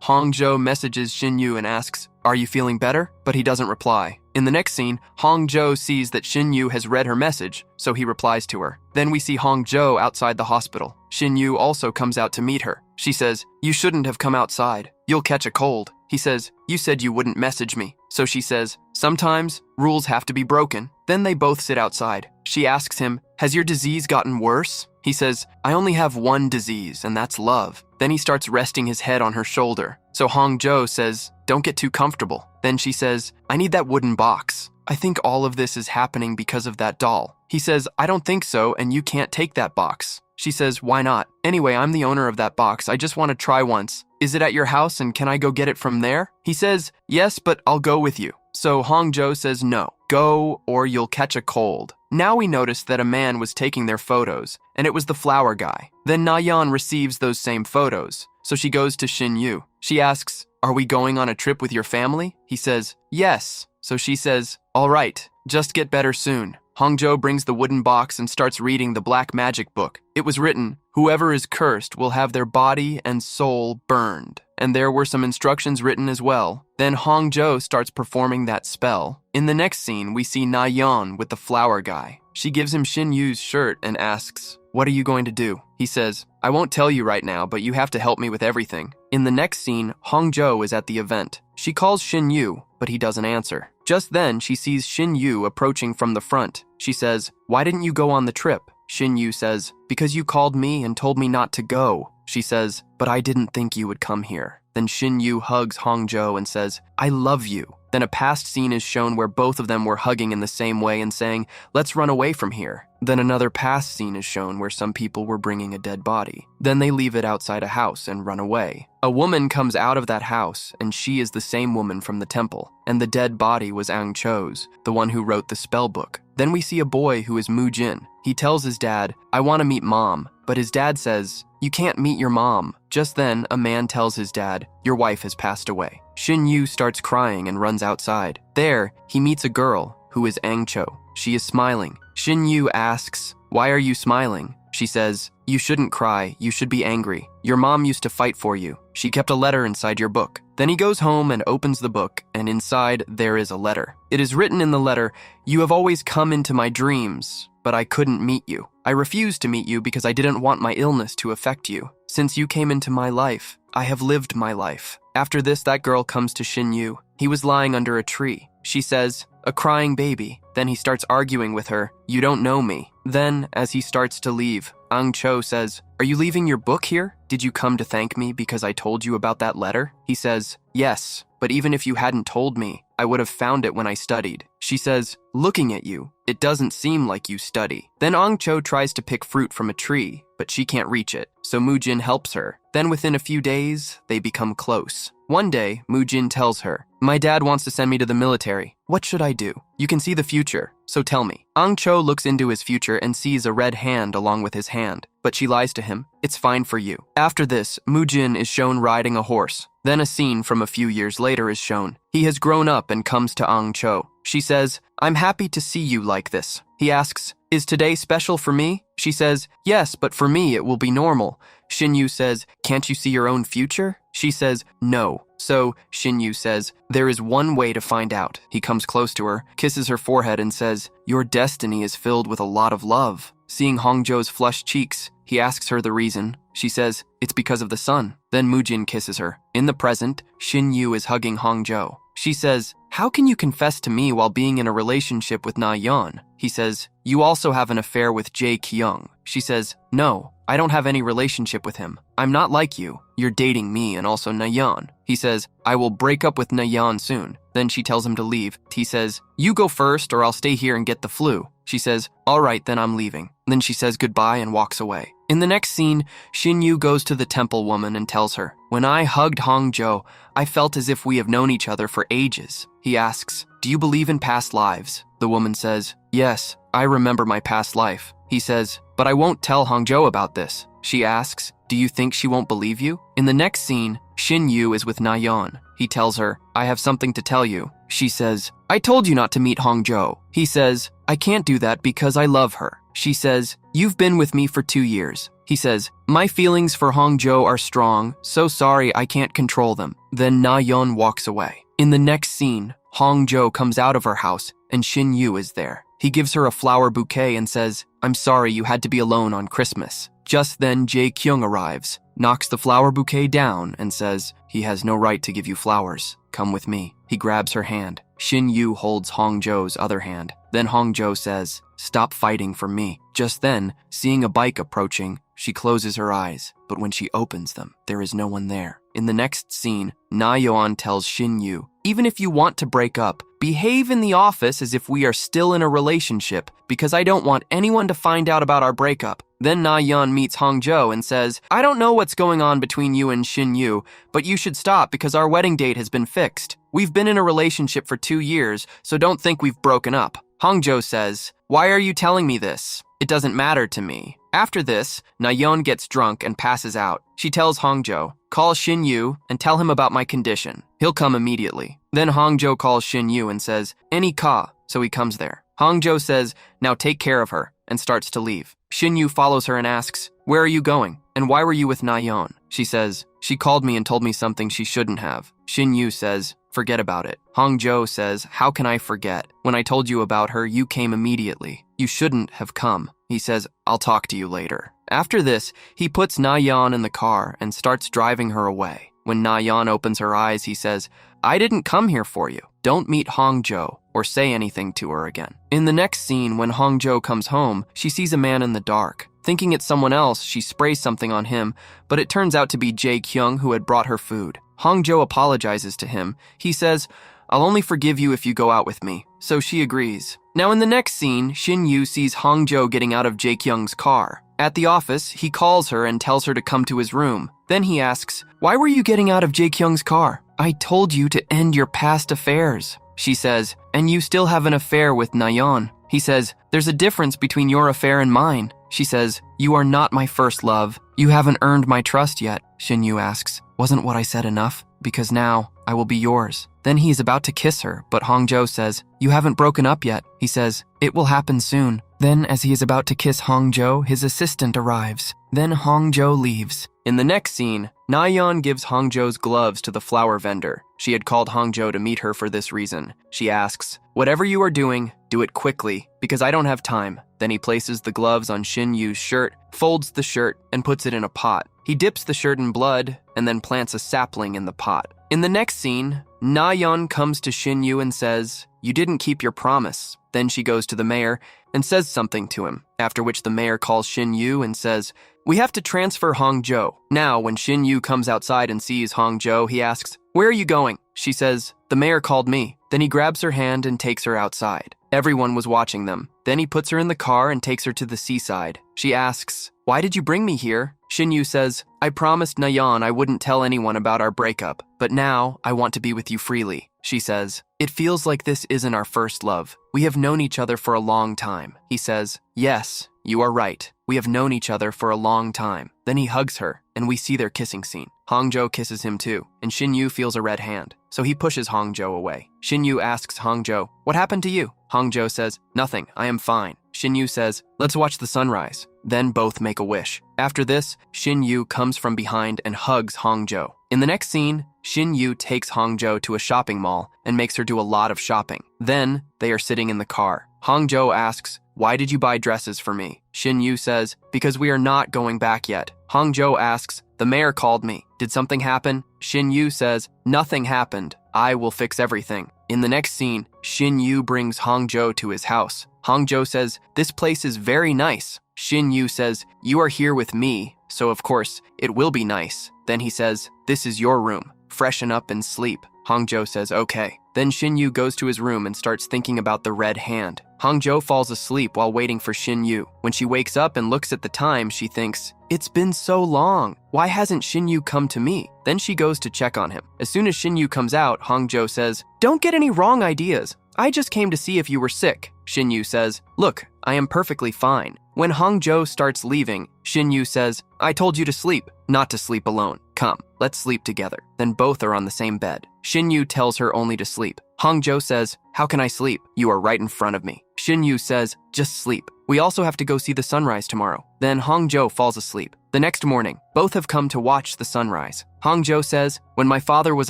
Hongjo messages Shin Yu and asks, "Are you feeling better?" But he doesn't reply. In the next scene, Hongjo sees that Shin Yu has read her message, so he replies to her. Then we see Hongjo outside the hospital. Shin Yu also comes out to meet her. She says, "You shouldn't have come outside. You'll catch a cold." He says, "You said you wouldn't message me." So she says, "Sometimes rules have to be broken." Then they both sit outside. She asks him, "Has your disease gotten worse?" He says, "I only have one disease, and that's love." Then he starts resting his head on her shoulder. So Hongjo says, "Don't get too comfortable." Then she says, "I need that wooden box. I think all of this is happening because of that doll." He says, "I don't think so, and you can't take that box." She says, "Why not? Anyway, I'm the owner of that box. I just want to try once. Is it at your house, and can I go get it from there?" He says, "Yes, but I'll go with you." So Hongjo says, "No, go or you'll catch a cold." Now we notice that a man was taking their photos, and it was the flower guy. Then Na-yeon receives those same photos, so she goes to Shin Yu. She asks, "Are we going on a trip with your family?" He says, "Yes." So she says, "All right, just get better soon." Hongjo brings the wooden box and starts reading the black magic book. It was written, "Whoever is cursed will have their body and soul burned." And there were some instructions written as well. Then Hongjo starts performing that spell. In the next scene, we see Na-yeon with the flower guy. She gives him Shin Yu's shirt and asks, "What are you going to do?" He says, "I won't tell you right now, but you have to help me with everything." In the next scene, Hongjo is at the event. She calls Shin Yu, but he doesn't answer. Just then, she sees Shin Yu approaching from the front. She says, "Why didn't you go on the trip?" Shin Yu says, "Because you called me and told me not to go." She says, "But I didn't think you would come here." Then Shin Yu hugs Hongjo and says, "I love you." Then a past scene is shown where both of them were hugging in the same way and saying, "Let's run away from here." Then another past scene is shown where some people were bringing a dead body. Then they leave it outside a house and run away. A woman comes out of that house, and she is the same woman from the temple. And the dead body was Ang Cho's, the one who wrote the spell book. Then we see a boy who is Mu Jin. He tells his dad, "I want to meet mom." But his dad says, "You can't meet your mom." Just then, a man tells his dad, "Your wife has passed away." Shin Yu starts crying and runs outside. There, he meets a girl who is Ang Cho. She is smiling. Shin Yu asks, "Why are you smiling?" She says, "You shouldn't cry. You should be angry. Your mom used to fight for you. She kept a letter inside your book." Then he goes home and opens the book, and inside there is a letter. It is written in the letter, "You have always come into my dreams, but I couldn't meet you. I refused to meet you because I didn't want my illness to affect you. Since you came into my life, I have lived my life." After this, that girl comes to Shin Yu. He was lying under a tree. She says, a crying baby. Then he starts arguing with her, "You don't know me." Then, as he starts to leave, Cho says, "Are you leaving your book here? Did you come to thank me because I told you about that letter?" He says, "Yes, but even if you hadn't told me, I would have found it when I studied." She says, "Looking at you, it doesn't seem like you study." Then Cho tries to pick fruit from a tree, but she can't reach it, so Mujin helps her. Then within a few days, they become close. One day, Mujin tells her, "My dad wants to send me to the military. What should I do? You can see the future, so tell me." Cho looks into his future and sees a red hand along with his hand, but she lies to him. "It's fine for you." After this, Mujin is shown riding a horse. Then a scene from a few years later is shown. He has grown up and comes to Cho. She says, "I'm happy to see you like this." He asks, "Is today special for me?" She says, "Yes, but for me it will be normal." Shinyu says, "Can't you see your own future?" She says, "No." So Shinyu says, "There is one way to find out." He comes close to her, kisses her forehead and says, "Your destiny is filled with a lot of love." Seeing Hongjo's flushed cheeks, he asks her the reason. She says, "It's because of the sun." Then Mujin kisses her. In the present, Shinyu is hugging Hongjo. She says, "How can you confess to me while being in a relationship with Na-yeon?" He says, "You also have an affair with Jae-kyung." She says, "No, I don't have any relationship with him. I'm not like you. You're dating me and also Na-yeon." He says, "I will break up with Na-yeon soon." Then she tells him to leave. He says, "You go first or I'll stay here and get the flu." She says, "All right, then I'm leaving." Then she says goodbye and walks away. In the next scene, Shinyu goes to the temple woman and tells her, "When I hugged Hongjo, I felt as if we have known each other for ages." He asks, "Do you believe in past lives?" The woman says, "Yes, I remember my past life." He says, "But I won't tell Hongjo about this." She asks, "Do you think she won't believe you?" In the next scene, Shinyu is with Na-yeon. He tells her, "I have something to tell you." She says, "I told you not to meet Hongjo." He says, "I can't do that because I love her." She says, "You've been with me for 2 years. He says, "My feelings for Hongjo are strong, so sorry I can't control them." Then Na-yeon walks away. In the next scene, Hongjo comes out of her house and Shinyu is there. He gives her a flower bouquet and says, "I'm sorry you had to be alone on Christmas." Just then Jae-kyung arrives, knocks the flower bouquet down and says, "He has no right to give you flowers. Come with me." He grabs her hand. Shinyu holds Hongjo's other hand. Then Hongjo says, "Stop fighting for me." Just then, seeing a bike approaching, she closes her eyes, but when she opens them, there is no one there. In the next scene, Na-yeon tells Shinyu, "Even if you want to break up, behave in the office as if we are still in a relationship, because I don't want anyone to find out about our breakup." Then Na-yeon meets Hongjo and says, "I don't know what's going on between you and Shinyu, but you should stop because our wedding date has been fixed. We've been in a relationship for 2 years, so don't think we've broken up." Hongjo says, "Why are you telling me this? It doesn't matter to me." After this, Na-yeon gets drunk and passes out. She tells Hongjo, "Call Shinyu and tell him about my condition. He'll come immediately." Then Hongjo calls Shinyu and says, "Any ka," so he comes there. Hongjo says, "Now take care of her," and starts to leave. Shinyu follows her and asks, "Where are you going? And why were you with Na-yeon?" She says, "She called me and told me something she shouldn't have." Shinyu says, "Forget about it." Hongjo says, "How can I forget? When I told you about her, you came immediately. You shouldn't have come." He says, "I'll talk to you later." After this, he puts Na-yeon in the car and starts driving her away. When Na-yeon opens her eyes, he says, "I didn't come here for you. Don't meet Hongjo or say anything to her again." In the next scene, when Hongjo comes home, she sees a man in the dark. Thinking it's someone else, she sprays something on him, but it turns out to be Jae-kyung who had brought her food. Hongjo apologizes to him. He says, "I'll only forgive you if you go out with me." So she agrees. Now in the next scene, Shinyu sees Hongjo getting out of Jae-kyung's car. At the office, he calls her and tells her to come to his room. Then he asks, "Why were you getting out of Jae-kyung's car?" "I told you to end your past affairs." She says, "And you still have an affair with Na-yeon." He says, "There's a difference between your affair and mine." She says, "You are not my first love. You haven't earned my trust yet." Shinyu asks, "Wasn't what I said enough? Because now I will be yours." Then he is about to kiss her, but Hongjo says, "You haven't broken up yet." He says, "It will happen soon." Then as he is about to kiss Hongjo, his assistant arrives. Then Hongjo leaves. In the next scene, Na-yeon gives Hongjo's gloves to the flower vendor. She had called Hongjo to meet her for this reason. She asks, "Whatever you are doing, do it quickly, because I don't have time." Then he places the gloves on Shinyu's shirt, folds the shirt, and puts it in a pot. He dips the shirt in blood, and then plants a sapling in the pot. In the next scene, Na-yeon comes to Shinyu and says, you didn't keep your promise. Then she goes to the mayor and says something to him, after which the mayor calls Shin Yu and says, we have to transfer Hongzhou. Now, when Shin Yu comes outside and sees Hongzhou, he asks, where are you going? She says, the mayor called me. Then he grabs her hand and takes her outside. Everyone was watching them. Then he puts her in the car and takes her to the seaside. She asks, why did you bring me here? Shin Yu says, I promised Nayeon I wouldn't tell anyone about our breakup, but now I want to be with you freely. She says, it feels like this isn't our first love. We have known each other for a long time. He says, yes, you are right. We have known each other for a long time. Then he hugs her, and we see their kissing scene. Hongzhou kisses him too, and Shin Yu feels a red hand, so he pushes Hongzhou away. Shin Yu asks Hongzhou, what happened to you? Hongzhou says, nothing, I am fine. Shin Yu says, let's watch the sunrise. Then both make a wish. After this, Shin Yu comes from behind and hugs Hongzhou. In the next scene, Shin Yu takes Hongzhou to a shopping mall and makes her do a lot of shopping. Then, they are sitting in the car. Hongzhou asks, why did you buy dresses for me? Shin Yu says, because we are not going back yet. Hongzhou asks, the mayor called me. Did something happen? Shin Yu says, nothing happened. I will fix everything. In the next scene, Shin Yu brings Hongzhou to his house. Hongzhou says, this place is very nice. Shin Yu says, you are here with me, so of course, it will be nice. Then he says, this is your room. Freshen up and sleep. Hongzhou says, okay. Then Shin Yu goes to his room and starts thinking about the red hand. Hongzhou falls asleep while waiting for Shin Yu. When she wakes up and looks at the time, she thinks, it's been so long. Why hasn't Shin Yu come to me? Then she goes to check on him. As soon as Shin Yu comes out, Hongzhou says, don't get any wrong ideas. I just came to see if you were sick. Shin Yu says, look, I am perfectly fine. When Hongzhou starts leaving, Shin Yu says, I told you to sleep, not to sleep alone. Come, let's sleep together. Then both are on the same bed. Shin Yu tells her only to sleep. Hongzhou says, how can I sleep? You are right in front of me. Shin Yu says, just sleep. We also have to go see the sunrise tomorrow. Then Hongzhou falls asleep. The next morning, both have come to watch the sunrise. Hongzhou says, when my father was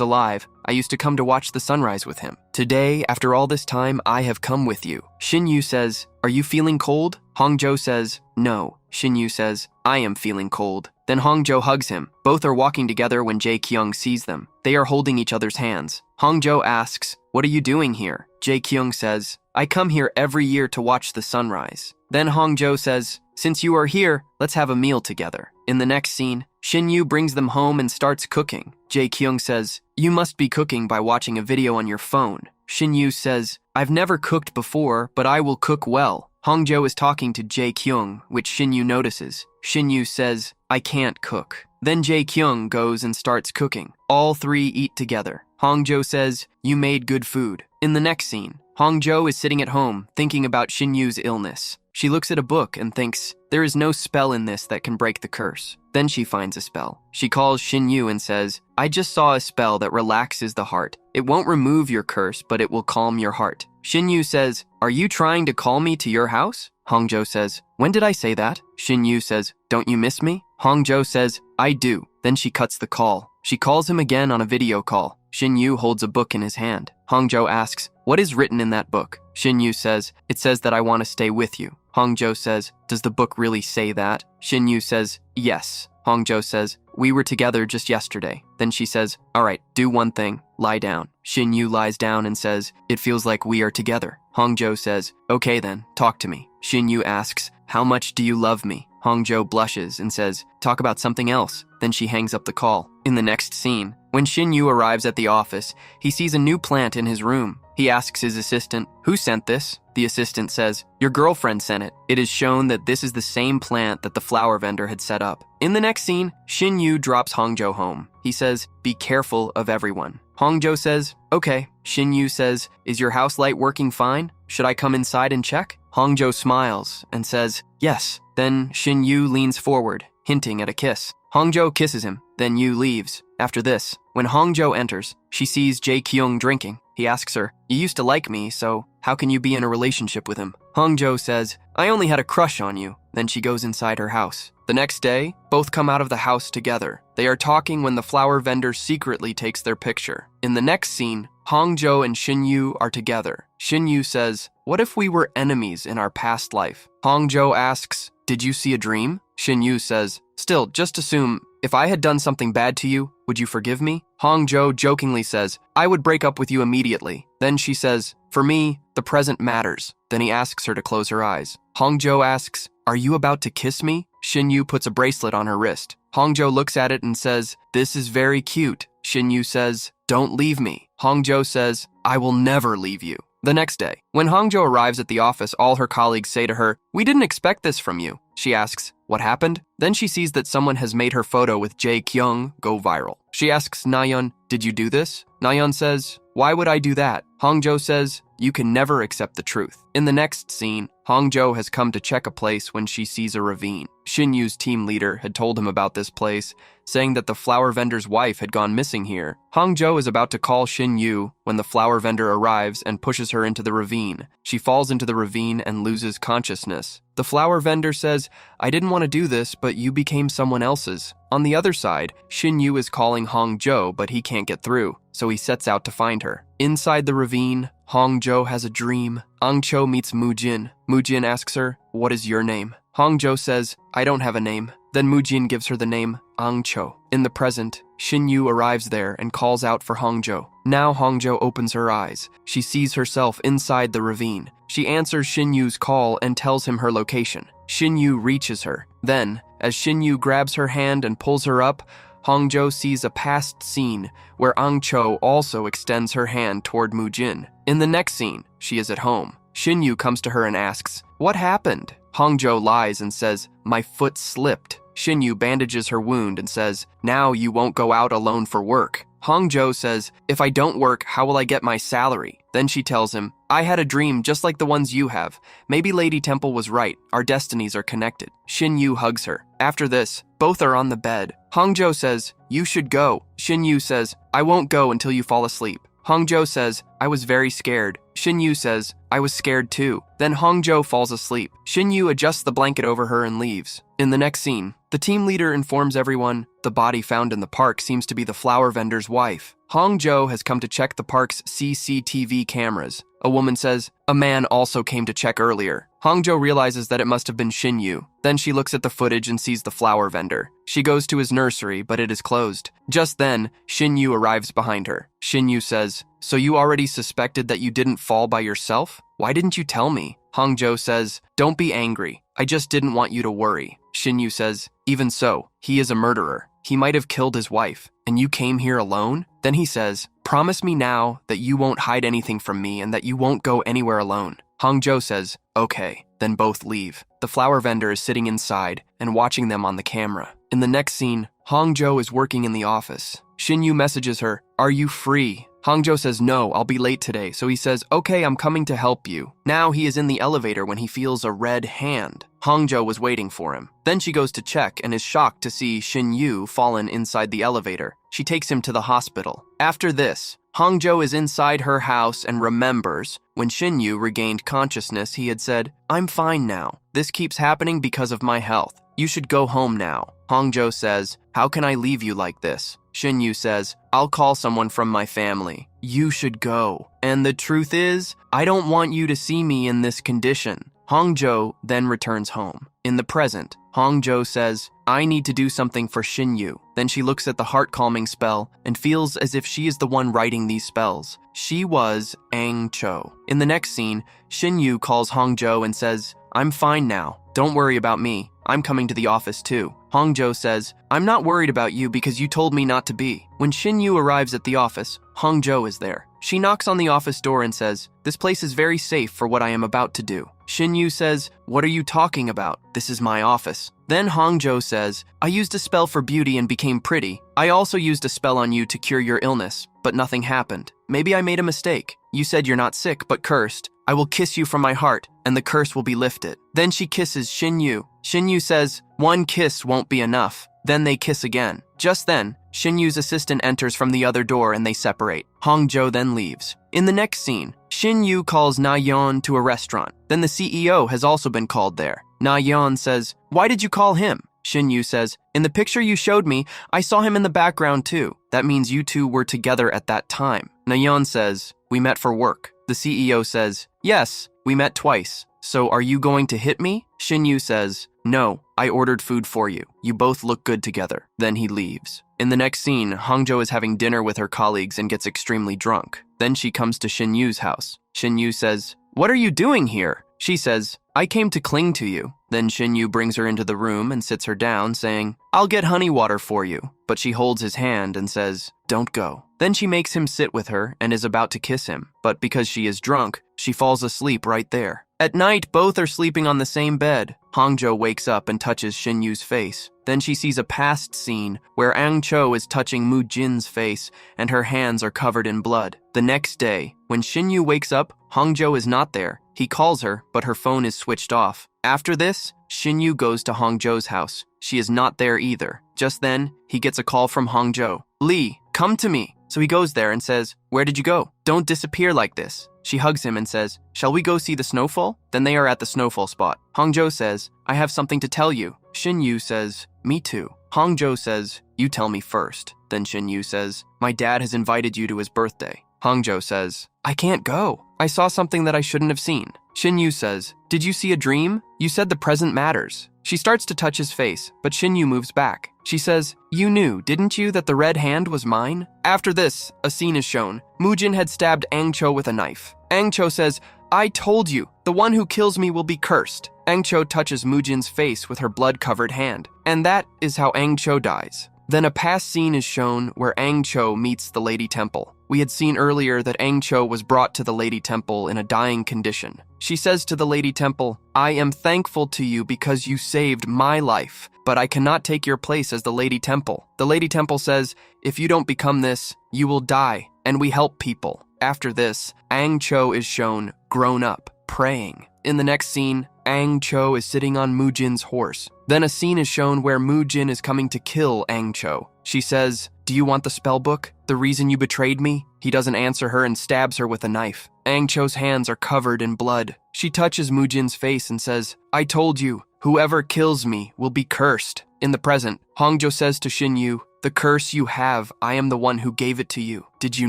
alive, I used to come to watch the sunrise with him. Today, after all this time, I have come with you. Shin Yu says, are you feeling cold? Hongzhou says, no. Shin Yu says, I am feeling cold. Then Hongzhou hugs him. Both are walking together when Jae Kyung sees them. They are holding each other's hands. Hongzhou asks, what are you doing here? Jae Kyung says, I come here every year to watch the sunrise. Then Hongzhou says, since you are here, let's have a meal together. In the next scene, Shin Yu brings them home and starts cooking. Jae Kyung says, you must be cooking by watching a video on your phone. Shin Yu says, I've never cooked before, but I will cook well. Hongzhou is talking to Jae Kyung, which Shin Yu notices. Shin Yu says, I can't cook. Then Jae Kyung goes and starts cooking. All three eat together. Hongzhou says, you made good food. In the next scene, Hongzhou is sitting at home, thinking about Shin Yu's illness. She looks at a book and thinks, there is no spell in this that can break the curse. Then she finds a spell. She calls Shin Yu and says, I just saw a spell that relaxes the heart. It won't remove your curse, but it will calm your heart. Shin Yu says, are you trying to call me to your house? Hongzhou says, when did I say that? Shin Yu says, don't you miss me? Hongzhou says, I do. Then she cuts the call. She calls him again on a video call. Shin Yu holds a book in his hand. Hongzhou asks, what is written in that book? Shin Yu says, it says that I want to stay with you. Hongzhou says, does the book really say that? Shin Yu says, yes. Hongzhou says, we were together just yesterday. Then she says, all right, do one thing, lie down. Shin Yu lies down and says, it feels like we are together. Hongzhou says, okay then, talk to me. Shin Yu asks, how much do you love me? Hongzhou blushes and says, talk about something else. Then she hangs up the call. In the next scene, when Shin Yu arrives at the office, he sees a new plant in his room. He asks his assistant, who sent this? The assistant says, your girlfriend sent it. It is shown that this is the same plant that the flower vendor had set up. In the next scene, Shin Yu drops Hongzhou home. He says, be careful of everyone. Hongzhou says, okay. Shin Yu says, is your house light working fine? Should I come inside and check? Hongzhou smiles and says, yes. Then Shin Yu leans forward, hinting at a kiss. Hongzhou kisses him, then Yu leaves. After this, when Hongzhou enters, she sees Jae Kyung drinking. He asks her, you used to like me, so how can you be in a relationship with him? Hongzhou says, I only had a crush on you. Then she goes inside her house. The next day, both come out of the house together. They are talking when the flower vendor secretly takes their picture. In the next scene, Hongzhou and Shin Yu are together. Shin Yu says, what if we were enemies in our past life? Hongzhou asks, did you see a dream? Shin Yu says, still, just assume if I had done something bad to you, would you forgive me? Hongjo jokingly says, I would break up with you immediately. Then she says, for me, the present matters. Then he asks her to close her eyes. Hongjo asks, are you about to kiss me? Shinyu puts a bracelet on her wrist. Hongjo looks at it and says, this is very cute. Shinyu says, don't leave me. Hongjo says, I will never leave you. The next day, when Hongjo arrives at the office, all her colleagues say to her, we didn't expect this from you. She asks, what happened? Then she sees that someone has made her photo with Jae Kyung go viral. She asks Nayeon, did you do this? Nayeon says, why would I do that? Hongjo says, you can never accept the truth. In the next scene, Hongjo has come to check a place when she sees a ravine. Shinyu's team leader had told him about this place, saying that the flower vendor's wife had gone missing here. Hongjo is about to call Shinyu when the flower vendor arrives and pushes her into the ravine. She falls into the ravine and loses consciousness. The flower vendor says, I didn't want to do this, but you became someone else's. On the other side, Shinyu is calling Hongjo, but he can't get through, so he sets out to find her. Inside the ravine, Hongjo has a dream. Angcho meets Mujin. Mujin asks her, what is your name? Hongjo says, I don't have a name. Then Mujin gives her the name Angcho. In the present, Shinyu arrives there and calls out for Hongjo. Now Hongjo opens her eyes. She sees herself inside the ravine. She answers Shinyu's call and tells him her location. Shinyu reaches her. Then, as Shinyu grabs her hand and pulls her up, Hongjo sees a past scene where Angcho also extends her hand toward Mujin. In the next scene, she is at home. Shinyu comes to her and asks, what happened? Hongjo lies and says, my foot slipped. Shinyu bandages her wound and says, now you won't go out alone for work. Hongjo says, if I don't work, how will I get my salary? Then she tells him, I had a dream just like the ones you have. Maybe Lady Temple was right. Our destinies are connected. Shinyu hugs her. After this, both are on the bed. Hongjo says, you should go. Shinyu says, I won't go until you fall asleep. Hongjo says, I was very scared. Shinyu says, I was scared too. Then Hongjo falls asleep. Shinyu adjusts the blanket over her and leaves. In the next scene, the team leader informs everyone the body found in the park seems to be the flower vendor's wife. Hongjo has come to check the park's CCTV cameras. A woman says, a man also came to check earlier. Hongjo realizes that it must have been Shinyu. Then she looks at the footage and sees the flower vendor. She goes to his nursery, but it is closed. Just then, Shinyu arrives behind her. Shinyu says, so you already suspected that you didn't fall by yourself? Why didn't you tell me? Hongjo says, don't be angry. I just didn't want you to worry. Shinyu says, even so, he is a murderer. He might have killed his wife, and you came here alone? Then he says, promise me now that you won't hide anything from me and that you won't go anywhere alone. Hongjo says, okay, then both leave. The flower vendor is sitting inside and watching them on the camera. In the next scene, Hongjo is working in the office. Shinyu messages her, are you free? Hongjo says, no, I'll be late today. So he says, okay, I'm coming to help you. Now he is in the elevator when he feels a red hand. Hongjo was waiting for him. Then she goes to check and is shocked to see Shinyu fallen inside the elevator. She takes him to the hospital. After this, Hongjo is inside her house and remembers when Shinyu regained consciousness, he had said, I'm fine now. This keeps happening because of my health. You should go home now. Hongjo says, how can I leave you like this? Shinyu says, I'll call someone from my family. You should go. And the truth is, I don't want you to see me in this condition. Hongjo then returns home. In the present, Hongjo says, I need to do something for Shinyu. Then she looks at the heart-calming spell and feels as if she is the one writing these spells. She was Angcho. In the next scene, Shinyu calls Hongjo and says, I'm fine now. Don't worry about me. I'm coming to the office too. Hongjo says, I'm not worried about you because you told me not to be. When Shinyu arrives at the office, Hongjo is there. She knocks on the office door and says, this place is very safe for what I am about to do. Shinyu says, what are you talking about? This is my office. Then Hongjo says, I used a spell for beauty and became pretty. I also used a spell on you to cure your illness, but nothing happened. Maybe I made a mistake. You said you're not sick, but cursed. I will kiss you from my heart, and the curse will be lifted. Then she kisses Shinyu. Shinyu says, one kiss won't be enough. Then they kiss again. Just then, Shinyu's assistant enters from the other door and they separate. Hongjo then leaves. In the next scene, Shinyu calls Na-yeon to a restaurant. Then the CEO has also been called there. Na-yeon says, why did you call him? Shinyu says, in the picture you showed me, I saw him in the background too. That means you two were together at that time. Na-yeon says, we met for work. The CEO says, yes, we met twice. so are you going to hit me? Shin-yu says, no, I ordered food for you. You both look good together. Then he leaves. In the next scene, Hongjo is having dinner with her colleagues and gets extremely drunk. Then she comes to Shin-yu's house. Shin-yu says, what are you doing here? She says, I came to cling to you. Then Shin-yu brings her into the room and sits her down, saying, I'll get honey water for you. But she holds his hand and says, don't go. Then she makes him sit with her and is about to kiss him. But because she is drunk, she falls asleep right there. At night, both are sleeping on the same bed. Hongjo wakes up and touches Shin-yu's face. Then she sees a past scene where Ang-cho is touching Mu-jin's face and her hands are covered in blood. The next day, when Shin-yu wakes up, Hongjo is not there. He calls her, but her phone is switched off. After this, Shin-yu goes to Hongjo's house. She is not there either. Just then, he gets a call from Hongjo. Lee, come to me. So he goes there and says, where did you go? Don't disappear like this. She hugs him and says, shall we go see the snowfall? Then they are at the snowfall spot. Hongjo says, I have something to tell you. Shin-yu says, me too. Hongjo says, you tell me first. Then Shin-yu says, my dad has invited you to his birthday. Hongjo says, I can't go. I saw something that I shouldn't have seen. Shin-yu says, did you see a dream? You said the present matters. She starts to touch his face, but Shin-yu moves back. She says, you knew, didn't you, that the red hand was mine? After this, a scene is shown. Mu-jin had stabbed Ang-cho with a knife. Ang-cho says, I told you, the one who kills me will be cursed. Ang-cho touches Mu-jin's face with her blood-covered hand, and that is how Ang-cho dies. Then a past scene is shown where Ang-cho meets the Lady Temple. We had seen earlier that Ang-cho was brought to the Lady Temple in a dying condition. She says to the Lady Temple, I am thankful to you because you saved my life, but I cannot take your place as the Lady Temple. The Lady Temple says, if you don't become this, you will die, and we help people. After this, Ang-cho is shown grown up, praying. In the next scene, Ang-cho is sitting on Mu-jin's horse. Then a scene is shown where Mu-jin is coming to kill Ang-cho. She says, do you want the spell book? The reason you betrayed me? He doesn't answer her and stabs her with a knife. Ang-cho's hands are covered in blood. She touches Mu-jin's face and says, I told you, whoever kills me will be cursed. In the present, Hongjo says to Shin-yu, the curse you have, I am the one who gave it to you. Did you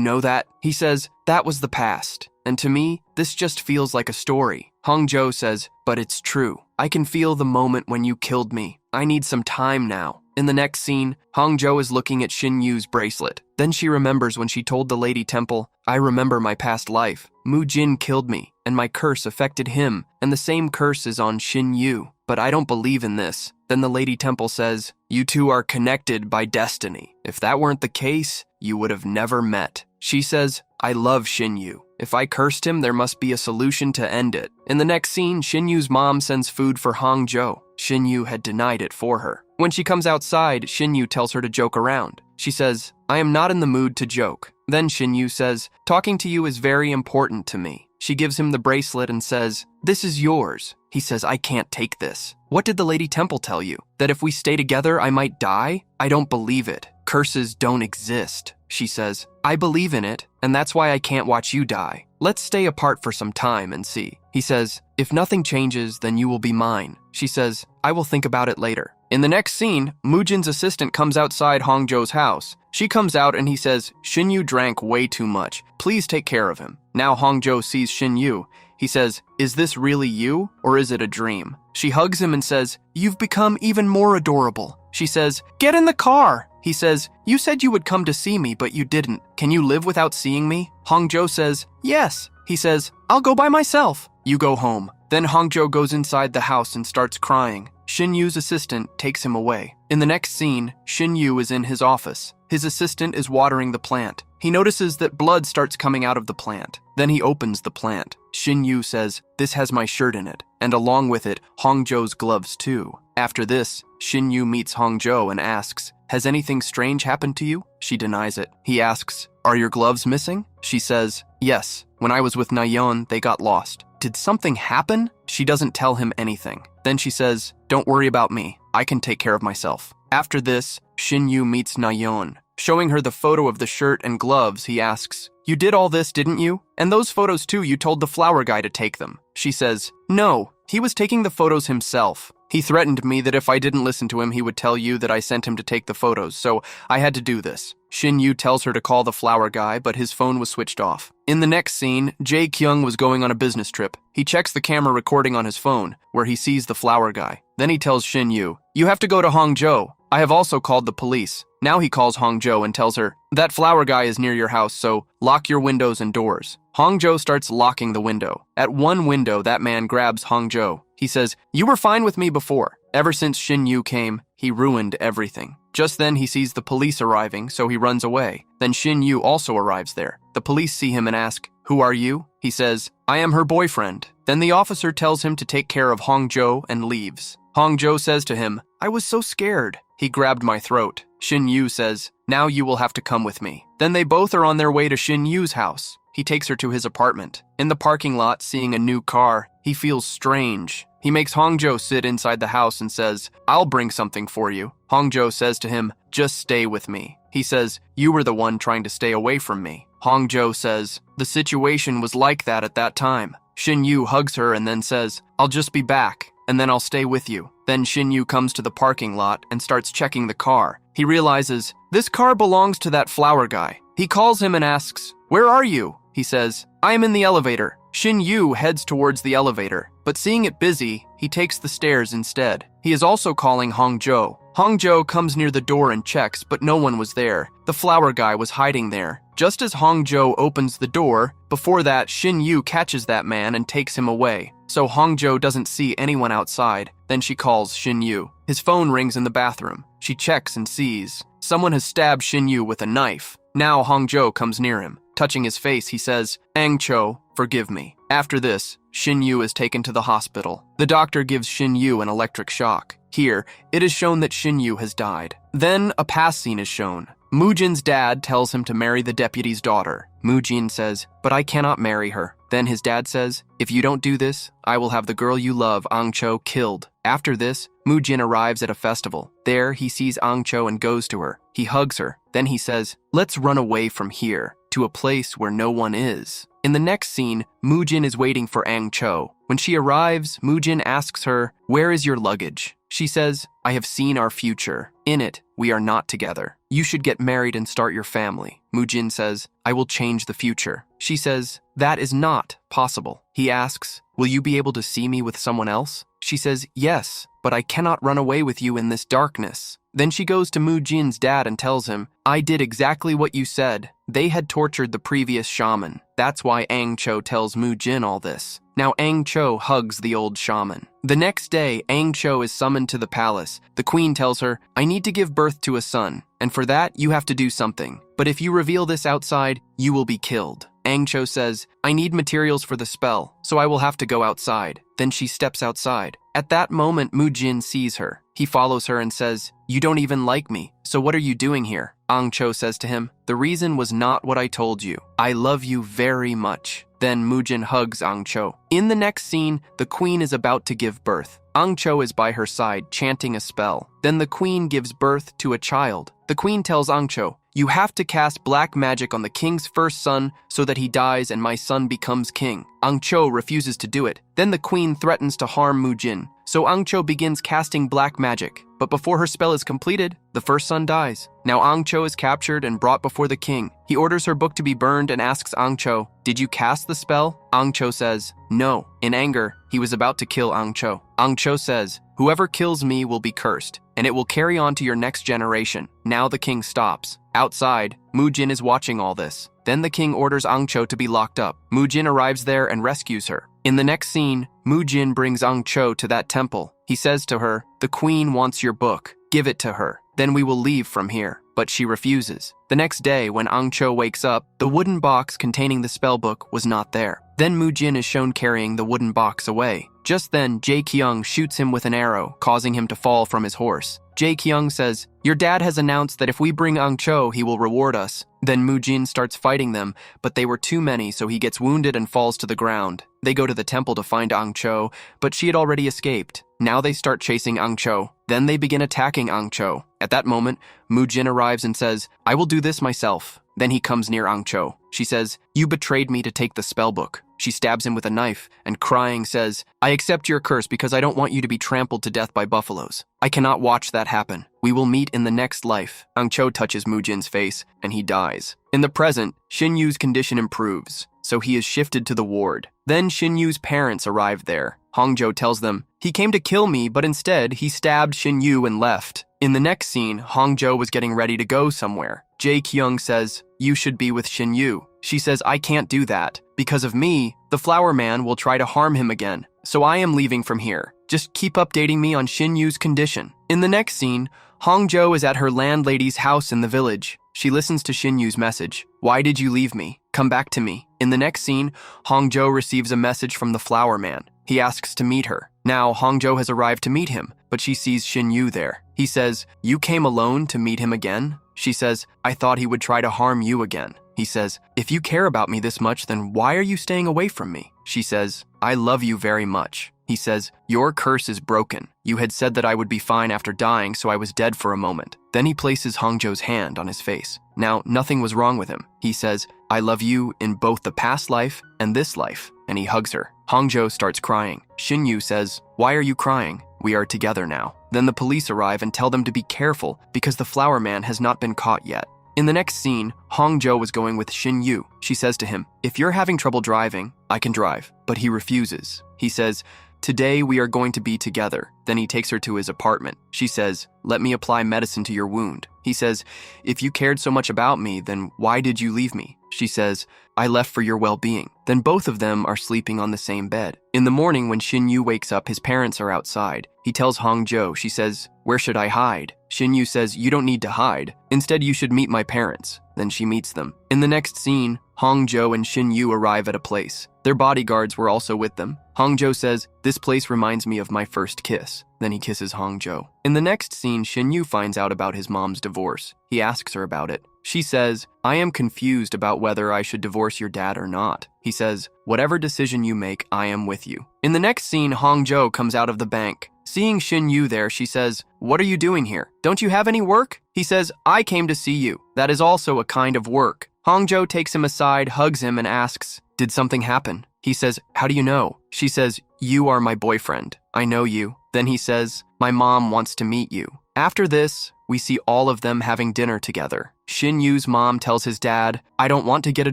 know that? He says, that was the past. And to me, this just feels like a story. Hongjo says, but it's true. I can feel the moment when you killed me. I need some time now. In the next scene, Hongjo is looking at Shin-yu's bracelet. Then she remembers when she told the Lady Temple, I remember my past life. Mu-jin killed me, and my curse affected him, and the same curse is on Shin-yu. But I don't believe in this. Then the Lady Temple says, you two are connected by destiny. If that weren't the case, you would have never met. She says, I love Shin-yu. If I cursed him, there must be a solution to end it. In the next scene, Shin-yu's mom sends food for Hongjo. Shin-yu had denied it for her. When she comes outside, Shin-yu tells her to joke around. She says, I am not in the mood to joke. Then Shin-yu says, talking to you is very important to me. She gives him the bracelet and says, this is yours. He says, I can't take this. What did the Lady Temple tell you? That if we stay together, I might die? I don't believe it. Curses don't exist. She says, I believe in it, and that's why I can't watch you die. Let's stay apart for some time and see. He says, if nothing changes, then you will be mine. She says, I will think about it later. In the next scene, Mu-jin's assistant comes outside Hongjo's house. She comes out and he says, Shin-yu drank way too much. Please take care of him. Now Hongjo sees Shin-yu. He says, is this really you, or is it a dream? She hugs him and says, you've become even more adorable. She says, get in the car. He says, you said you would come to see me, but you didn't. Can you live without seeing me? Hongjo says, yes. He says, I'll go by myself. You go home. Then Hongjo goes inside the house and starts crying. Shin-yu's assistant takes him away. In the next scene, Shin-yu is in his office. His assistant is watering the plant. He notices that blood starts coming out of the plant. Then he opens the plant. Shin-yu says, this has my shirt in it, and along with it, Hongjo's gloves too. After this, Shin-yu meets Hongjo and asks, has anything strange happened to you? She denies it. He asks, are your gloves missing? She says, yes. When I was with Nayeon, they got lost. Did something happen? She doesn't tell him anything. Then she says, don't worry about me. I can take care of myself. After this, Shin-yu meets Nayeon. Showing her the photo of the shirt and gloves, he asks, you did all this, didn't you? And those photos too, you told the flower guy to take them. She says, no, he was taking the photos himself. He threatened me that if I didn't listen to him, he would tell you that I sent him to take the photos, so I had to do this. Shin Yu tells her to call the flower guy, but his phone was switched off. In the next scene, Jae Kyung was going on a business trip. He checks the camera recording on his phone, where he sees the flower guy. Then he tells Shin Yu, "You have to go to Hangzhou. I have also called the police." Now he calls Hangzhou and tells her, "That flower guy is near your house, so lock your windows and doors." Hangzhou starts locking the window. At one window, that man grabs Hangzhou. He says, "You were fine with me before. Ever since Shin Yu came, he ruined everything." Just then he sees the police arriving, so he runs away. Then Shin Yu also arrives there. The police see him and ask, "Who are you?" He says, "I am her boyfriend." Then the officer tells him to take care of Hangzhou and leaves. Hangzhou says to him, "I was so scared. He grabbed my throat." Shin Yu says, "Now you will have to come with me." Then they both are on their way to Shin Yu's house. He takes her to his apartment. In the parking lot, seeing a new car, he feels strange. He makes Hangzhou sit inside the house and says, "I'll bring something for you." Hangzhou says to him, "Just stay with me." He says, "You were the one trying to stay away from me." Hangzhou says, "The situation was like that at that time." Shin Yu hugs her and then says, "I'll just be back, and then I'll stay with you." Then Shin Yu comes to the parking lot and starts checking the car. He realizes, this car belongs to that flower guy. He calls him and asks, "Where are you?" He says, "I am in the elevator." Shin Yu heads towards the elevator, but seeing it busy, he takes the stairs instead. He is also calling Hangzhou. Hangzhou comes near the door and checks, but no one was there. The flower guy was hiding there. Just as Hangzhou opens the door, before that, Shin Yu catches that man and takes him away. So Hangzhou doesn't see anyone outside. Then she calls Shin Yu. His phone rings in the bathroom. She checks and sees someone has stabbed Shin Yu with a knife. Now Hangzhou comes near him. Touching his face, he says, "Angcho, forgive me." After this, Shin Yu is taken to the hospital. The doctor gives Shin Yu an electric shock. Here, it is shown that Shin Yu has died. Then a past scene is shown. Moojin's dad tells him to marry the deputy's daughter. Moojin says, "But I cannot marry her." Then his dad says, "If you don't do this, I will have the girl you love, Angcho, killed." After this, Moojin arrives at a festival. There, he sees Angcho and goes to her. He hugs her. Then he says, "Let's run away from here, to a place where no one is." In the next scene, Moojin is waiting for Angcho. When she arrives, Moojin asks her, "Where is your luggage?" She says, "I have seen our future. In it, we are not together. You should get married and start your family." Moojin says, "I will change the future." She says, "That is not possible." He asks, "Will you be able to see me with someone else?" She says, "Yes, but I cannot run away with you in this darkness." Then she goes to Moojin's dad and tells him, "I did exactly what you said. They had tortured the previous shaman. That's why Angcho tells Moojin all this." Now Angcho hugs the old shaman. The next day, Angcho is summoned to the palace. The queen tells her, "I need to give birth to a son, and for that you have to do something. But if you reveal this outside, you will be killed." Angcho says, "I need materials for the spell, so I will have to go outside." Then she steps outside. At that moment, Moojin sees her. He follows her and says, "You don't even like me, so what are you doing here?" Angcho says to him, "The reason was not what I told you. I love you very much." Then Moojin hugs Angcho. In the next scene, the queen is about to give birth. Angcho is by her side, chanting a spell. Then the queen gives birth to a child. The queen tells Angcho, "You have to cast black magic on the king's first son so that he dies and my son becomes king." Angcho refuses to do it. Then the queen threatens to harm Moojin. So Angcho begins casting black magic. But before her spell is completed, the first son dies. Now Angcho is captured and brought before the king. He orders her book to be burned and asks Angcho, "Did you cast the spell?" Angcho says, "No." In anger, he was about to kill Angcho. Angcho says, "Whoever kills me will be cursed, and it will carry on to your next generation." Now the king stops. Outside, Moojin is watching all this. Then the king orders Angcho to be locked up. Moojin arrives there and rescues her. In the next scene, Moojin brings Angcho to that temple. He says to her, "The queen wants your book. Give it to her. Then we will leave from here." But she refuses. The next day, when Angcho wakes up, the wooden box containing the spell book was not there. Then Moojin is shown carrying the wooden box away. Just then, Jae Kyung shoots him with an arrow, causing him to fall from his horse. Jae Kyung says, "Your dad has announced that if we bring Angcho, he will reward us." Then Moojin starts fighting them, but they were too many, so he gets wounded and falls to the ground. They go to the temple to find Angcho, but she had already escaped. Now they start chasing Angcho. Then they begin attacking Angcho. At that moment, Moojin arrives and says, "I will do this myself." Then he comes near Angcho. She says, "You betrayed me to take the spellbook." She stabs him with a knife and, crying, says, "I accept your curse because I don't want you to be trampled to death by buffaloes. I cannot watch that happen. We will meet in the next life." Angcho touches Mujin's face and he dies. In the present, Xinyu's condition improves, so he is shifted to the ward. Then Xinyu's parents arrive there. Hongzhou tells them, "He came to kill me, but instead he stabbed Xinyu and left." In the next scene, Hongzhou was getting ready to go somewhere. Jae Kyung says, "You should be with Xinyu." She says, "I can't do that. Because of me, the flower man will try to harm him again. So I am leaving from here. Just keep updating me on Xinyu's condition." In the next scene, Hongzhou is at her landlady's house in the village. She listens to Xinyu's message. "Why did you leave me? Come back to me." In the next scene, Hongzhou receives a message from the flower man. He asks to meet her. Now, Hongzhou has arrived to meet him, but she sees Xinyu there. He says, "You came alone to meet him again?" She says, "I thought he would try to harm you again." He says, "If you care about me this much, then why are you staying away from me?" She says, "I love you very much." He says, "Your curse is broken. You had said that I would be fine after dying, so I was dead for a moment." Then he places Hongzhou's hand on his face. Now, nothing was wrong with him. He says, "I love you in both the past life and this life," and he hugs her. Hongzhou starts crying. Xinyu says, "Why are you crying? We are together now." Then the police arrive and tell them to be careful because the flower man has not been caught yet. In the next scene, Hongzhou was going with Xinyu. She says to him, "If you're having trouble driving, I can drive." But he refuses. He says, "Today we are going to be together." Then he takes her to his apartment. She says, "Let me apply medicine to your wound." He says, "If you cared so much about me, then why did you leave me?" She says, "I left for your well-being." Then both of them are sleeping on the same bed. In the morning, when Xinyu wakes up, his parents are outside. He tells Hongzhou. She says, "Where should I hide?" Xinyu says, "You don't need to hide. Instead, you should meet my parents." Then she meets them. In the next scene, Hongzhou and Xinyu arrive at a place. Their bodyguards were also with them. Hongzhou says, "This place reminds me of my first kiss." Then he kisses Hongzhou. In the next scene, Xinyu finds out about his mom's divorce. He asks her about it. She says, "I am confused about whether I should divorce your dad or not." He says, "Whatever decision you make, I am with you." In the next scene, Hongzhou comes out of the bank. Seeing Xinyu there, she says, "What are you doing here? Don't you have any work?" He says, "I came to see you. That is also a kind of work." Hongzhou takes him aside, hugs him, and asks, "Did something happen?" He says, "How do you know?" She says, "You are my boyfriend. I know you." Then he says, "My mom wants to meet you." After this, we see all of them having dinner together. Xinyu's mom tells his dad, "I don't want to get a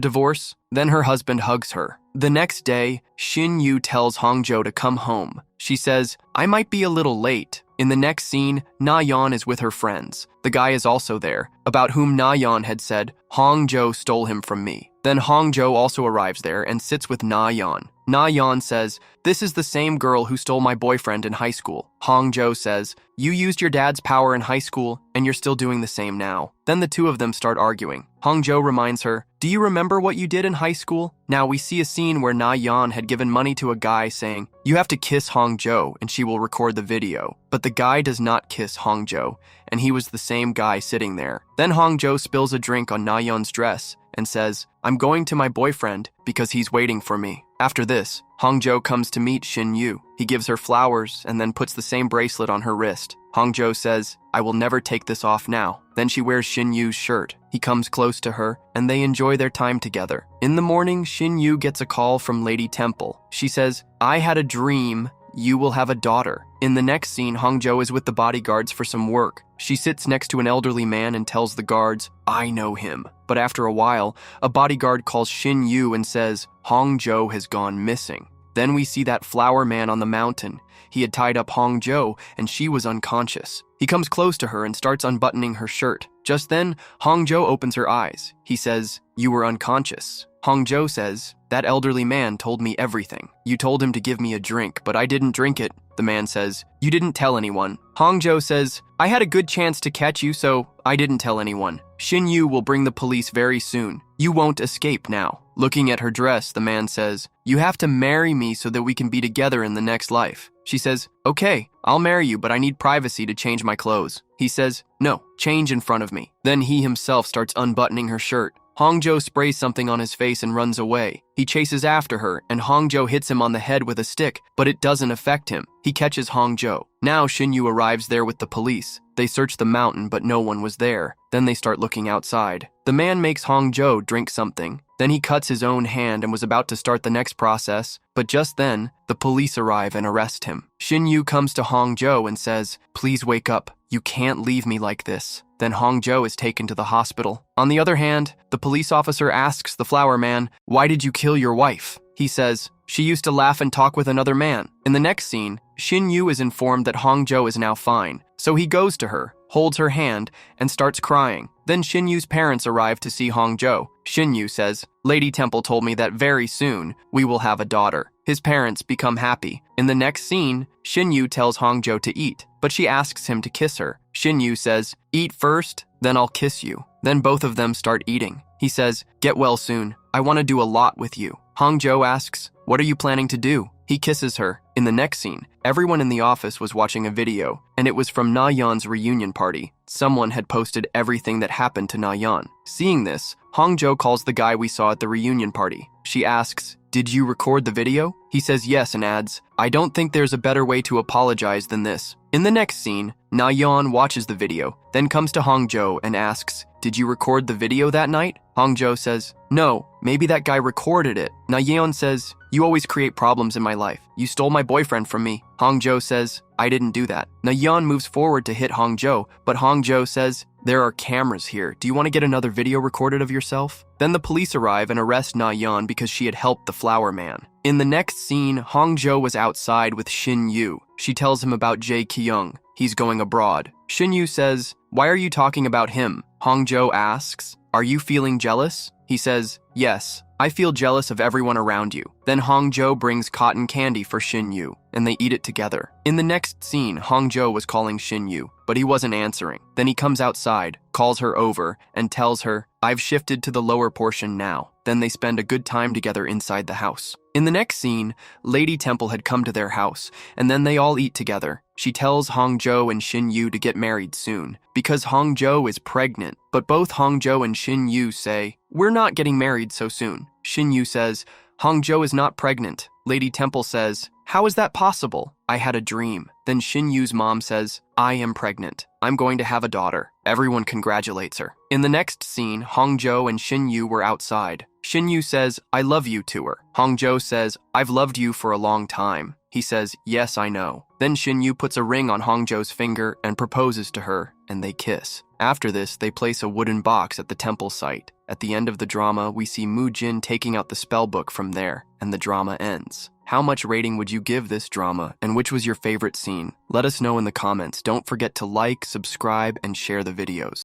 divorce." Then her husband hugs her. The next day, Xinyu tells Hongzhou to come home. She says, "I might be a little late." In the next scene, Na Yan is with her friends. The guy is also there, about whom Na Yan had said, "Hongzhou stole him from me." Then Hongzhou also arrives there and sits with Na Yan. Na Yan says, "This is the same girl who stole my boyfriend in high school." Hongzhou says, "You used your dad's power in high school, and you're still doing the same now." Then the two of them start arguing. Hongzhou reminds her, "Do you remember what you did in high school?" Now we see a scene where Na Yan had given money to a guy saying, "You have to kiss Hongzhou and she will record the video." But the guy does not kiss Hongzhou, and he was the same guy sitting there. Then Hongzhou spills a drink on Na Yan's dress and says, "I'm going to my boyfriend because he's waiting for me." After this, Hongzhou comes to meet Xinyu. He gives her flowers and then puts the same bracelet on her wrist. Hongzhou says, "I will never take this off now." Then she wears Xinyu's shirt. He comes close to her, and they enjoy their time together. In the morning, Xinyu gets a call from Lady Temple. She says, "I had a dream. You will have a daughter." In the next scene, Hongzhou is with the bodyguards for some work. She sits next to an elderly man and tells the guards, "I know him." But after a while, a bodyguard calls Xinyu and says, "Hongzhou has gone missing." Then we see that flower man on the mountain. He had tied up Hongzhou, and she was unconscious. He comes close to her and starts unbuttoning her shirt. Just then, Hongzhou opens her eyes. He says, "You were unconscious." Hongzhou says, "That elderly man told me everything. You told him to give me a drink, but I didn't drink it." The man says, "You didn't tell anyone." Hongzhou says, "I had a good chance to catch you, so I didn't tell anyone. Xinyu will bring the police very soon. You won't escape now." Looking at her dress, the man says, "You have to marry me so that we can be together in the next life." She says, "Okay, I'll marry you, but I need privacy to change my clothes." He says, "No, change in front of me." Then he himself starts unbuttoning her shirt. Hongjo sprays something on his face and runs away. He chases after her, and Hongjo hits him on the head with a stick, but it doesn't affect him. He catches Hongjo. Now Shinyu arrives there with the police. They search the mountain, but no one was there. Then they start looking outside. The man makes Hongjo drink something. Then he cuts his own hand and was about to start the next process, but just then, the police arrive and arrest him. Shinyu comes to Hongjo and says, "Please wake up. You can't leave me like this." Then Hongjo is taken to the hospital. On the other hand, the police officer asks the flower man, "Why did you kill your wife?" He says, "She used to laugh and talk with another man." In the next scene, Shinyu is informed that Hongjo is now fine, so he goes to her, holds her hand, and starts crying. Then Shinyu's parents arrive to see Hongjo. Shinyu says, "Lady Temple told me that very soon we will have a daughter." His parents become happy. In the next scene, Shinyu tells Hongjo to eat, but she asks him to kiss her. Shinyu says, "Eat first, then I'll kiss you." Then both of them start eating. He says, "Get well soon. I want to do a lot with you." Hongjo asks, "What are you planning to do?" He kisses her. In the next scene, everyone in the office was watching a video, and it was from Na-yeon's reunion party. Someone had posted everything that happened to Na-yeon. Seeing this, Hongjo calls the guy we saw at the reunion party. She asks, "Did you record the video?" He says yes and adds, "I don't think there's a better way to apologize than this." In the next scene, Na-yeon watches the video, then comes to Hongjo and asks, "Did you record the video that night?" Hongjo says, "No, maybe that guy recorded it." Na-yeon says, "You always create problems in my life. You stole my boyfriend from me." Hongjo says, "I didn't do that." Na-yeon moves forward to hit Hongjo, but Hongjo says, "There are cameras here. Do you want to get another video recorded of yourself?" Then the police arrive and arrest Na-yeon because she had helped the flower man. In the next scene, Hongjo was outside with Shinyu. She tells him about Jae Kyung. He's going abroad. Shinyu says, "Why are you talking about him?" Hongjo asks, "Are you feeling jealous?" He says, "Yes, I feel jealous of everyone around you." Then Hongjo brings cotton candy for Shinyu, and they eat it together. In the next scene, Hongjo was calling Shinyu, but he wasn't answering. Then he comes outside, calls her over, and tells her, "I've shifted to the lower portion now." Then they spend a good time together inside the house. In the next scene, Lady Temple had come to their house, and then they all eat together. She tells Hongjo and Shinyu to get married soon, because Hongjo is pregnant. But both Hongjo and Shinyu say, "We're not getting married so soon." Shinyu says, "Hongjo is not pregnant." Lady Temple says, "How is that possible?" "I had a dream." Then Shinyu's mom says, "I am pregnant. I'm going to have a daughter." Everyone congratulates her. In the next scene, Hongjo and Shinyu were outside. Shinyu says, "I love you" to her. Hongjo says, "I've loved you for a long time." He says, "Yes, I know." Then Shinyu puts a ring on Hongjo's finger and proposes to her, and they kiss. After this, they place a wooden box at the temple site. At the end of the drama, we see Mu-jin taking out the spellbook from there, and the drama ends. How much rating would you give this drama, and which was your favorite scene? Let us know in the comments. Don't forget to like, subscribe, and share the videos.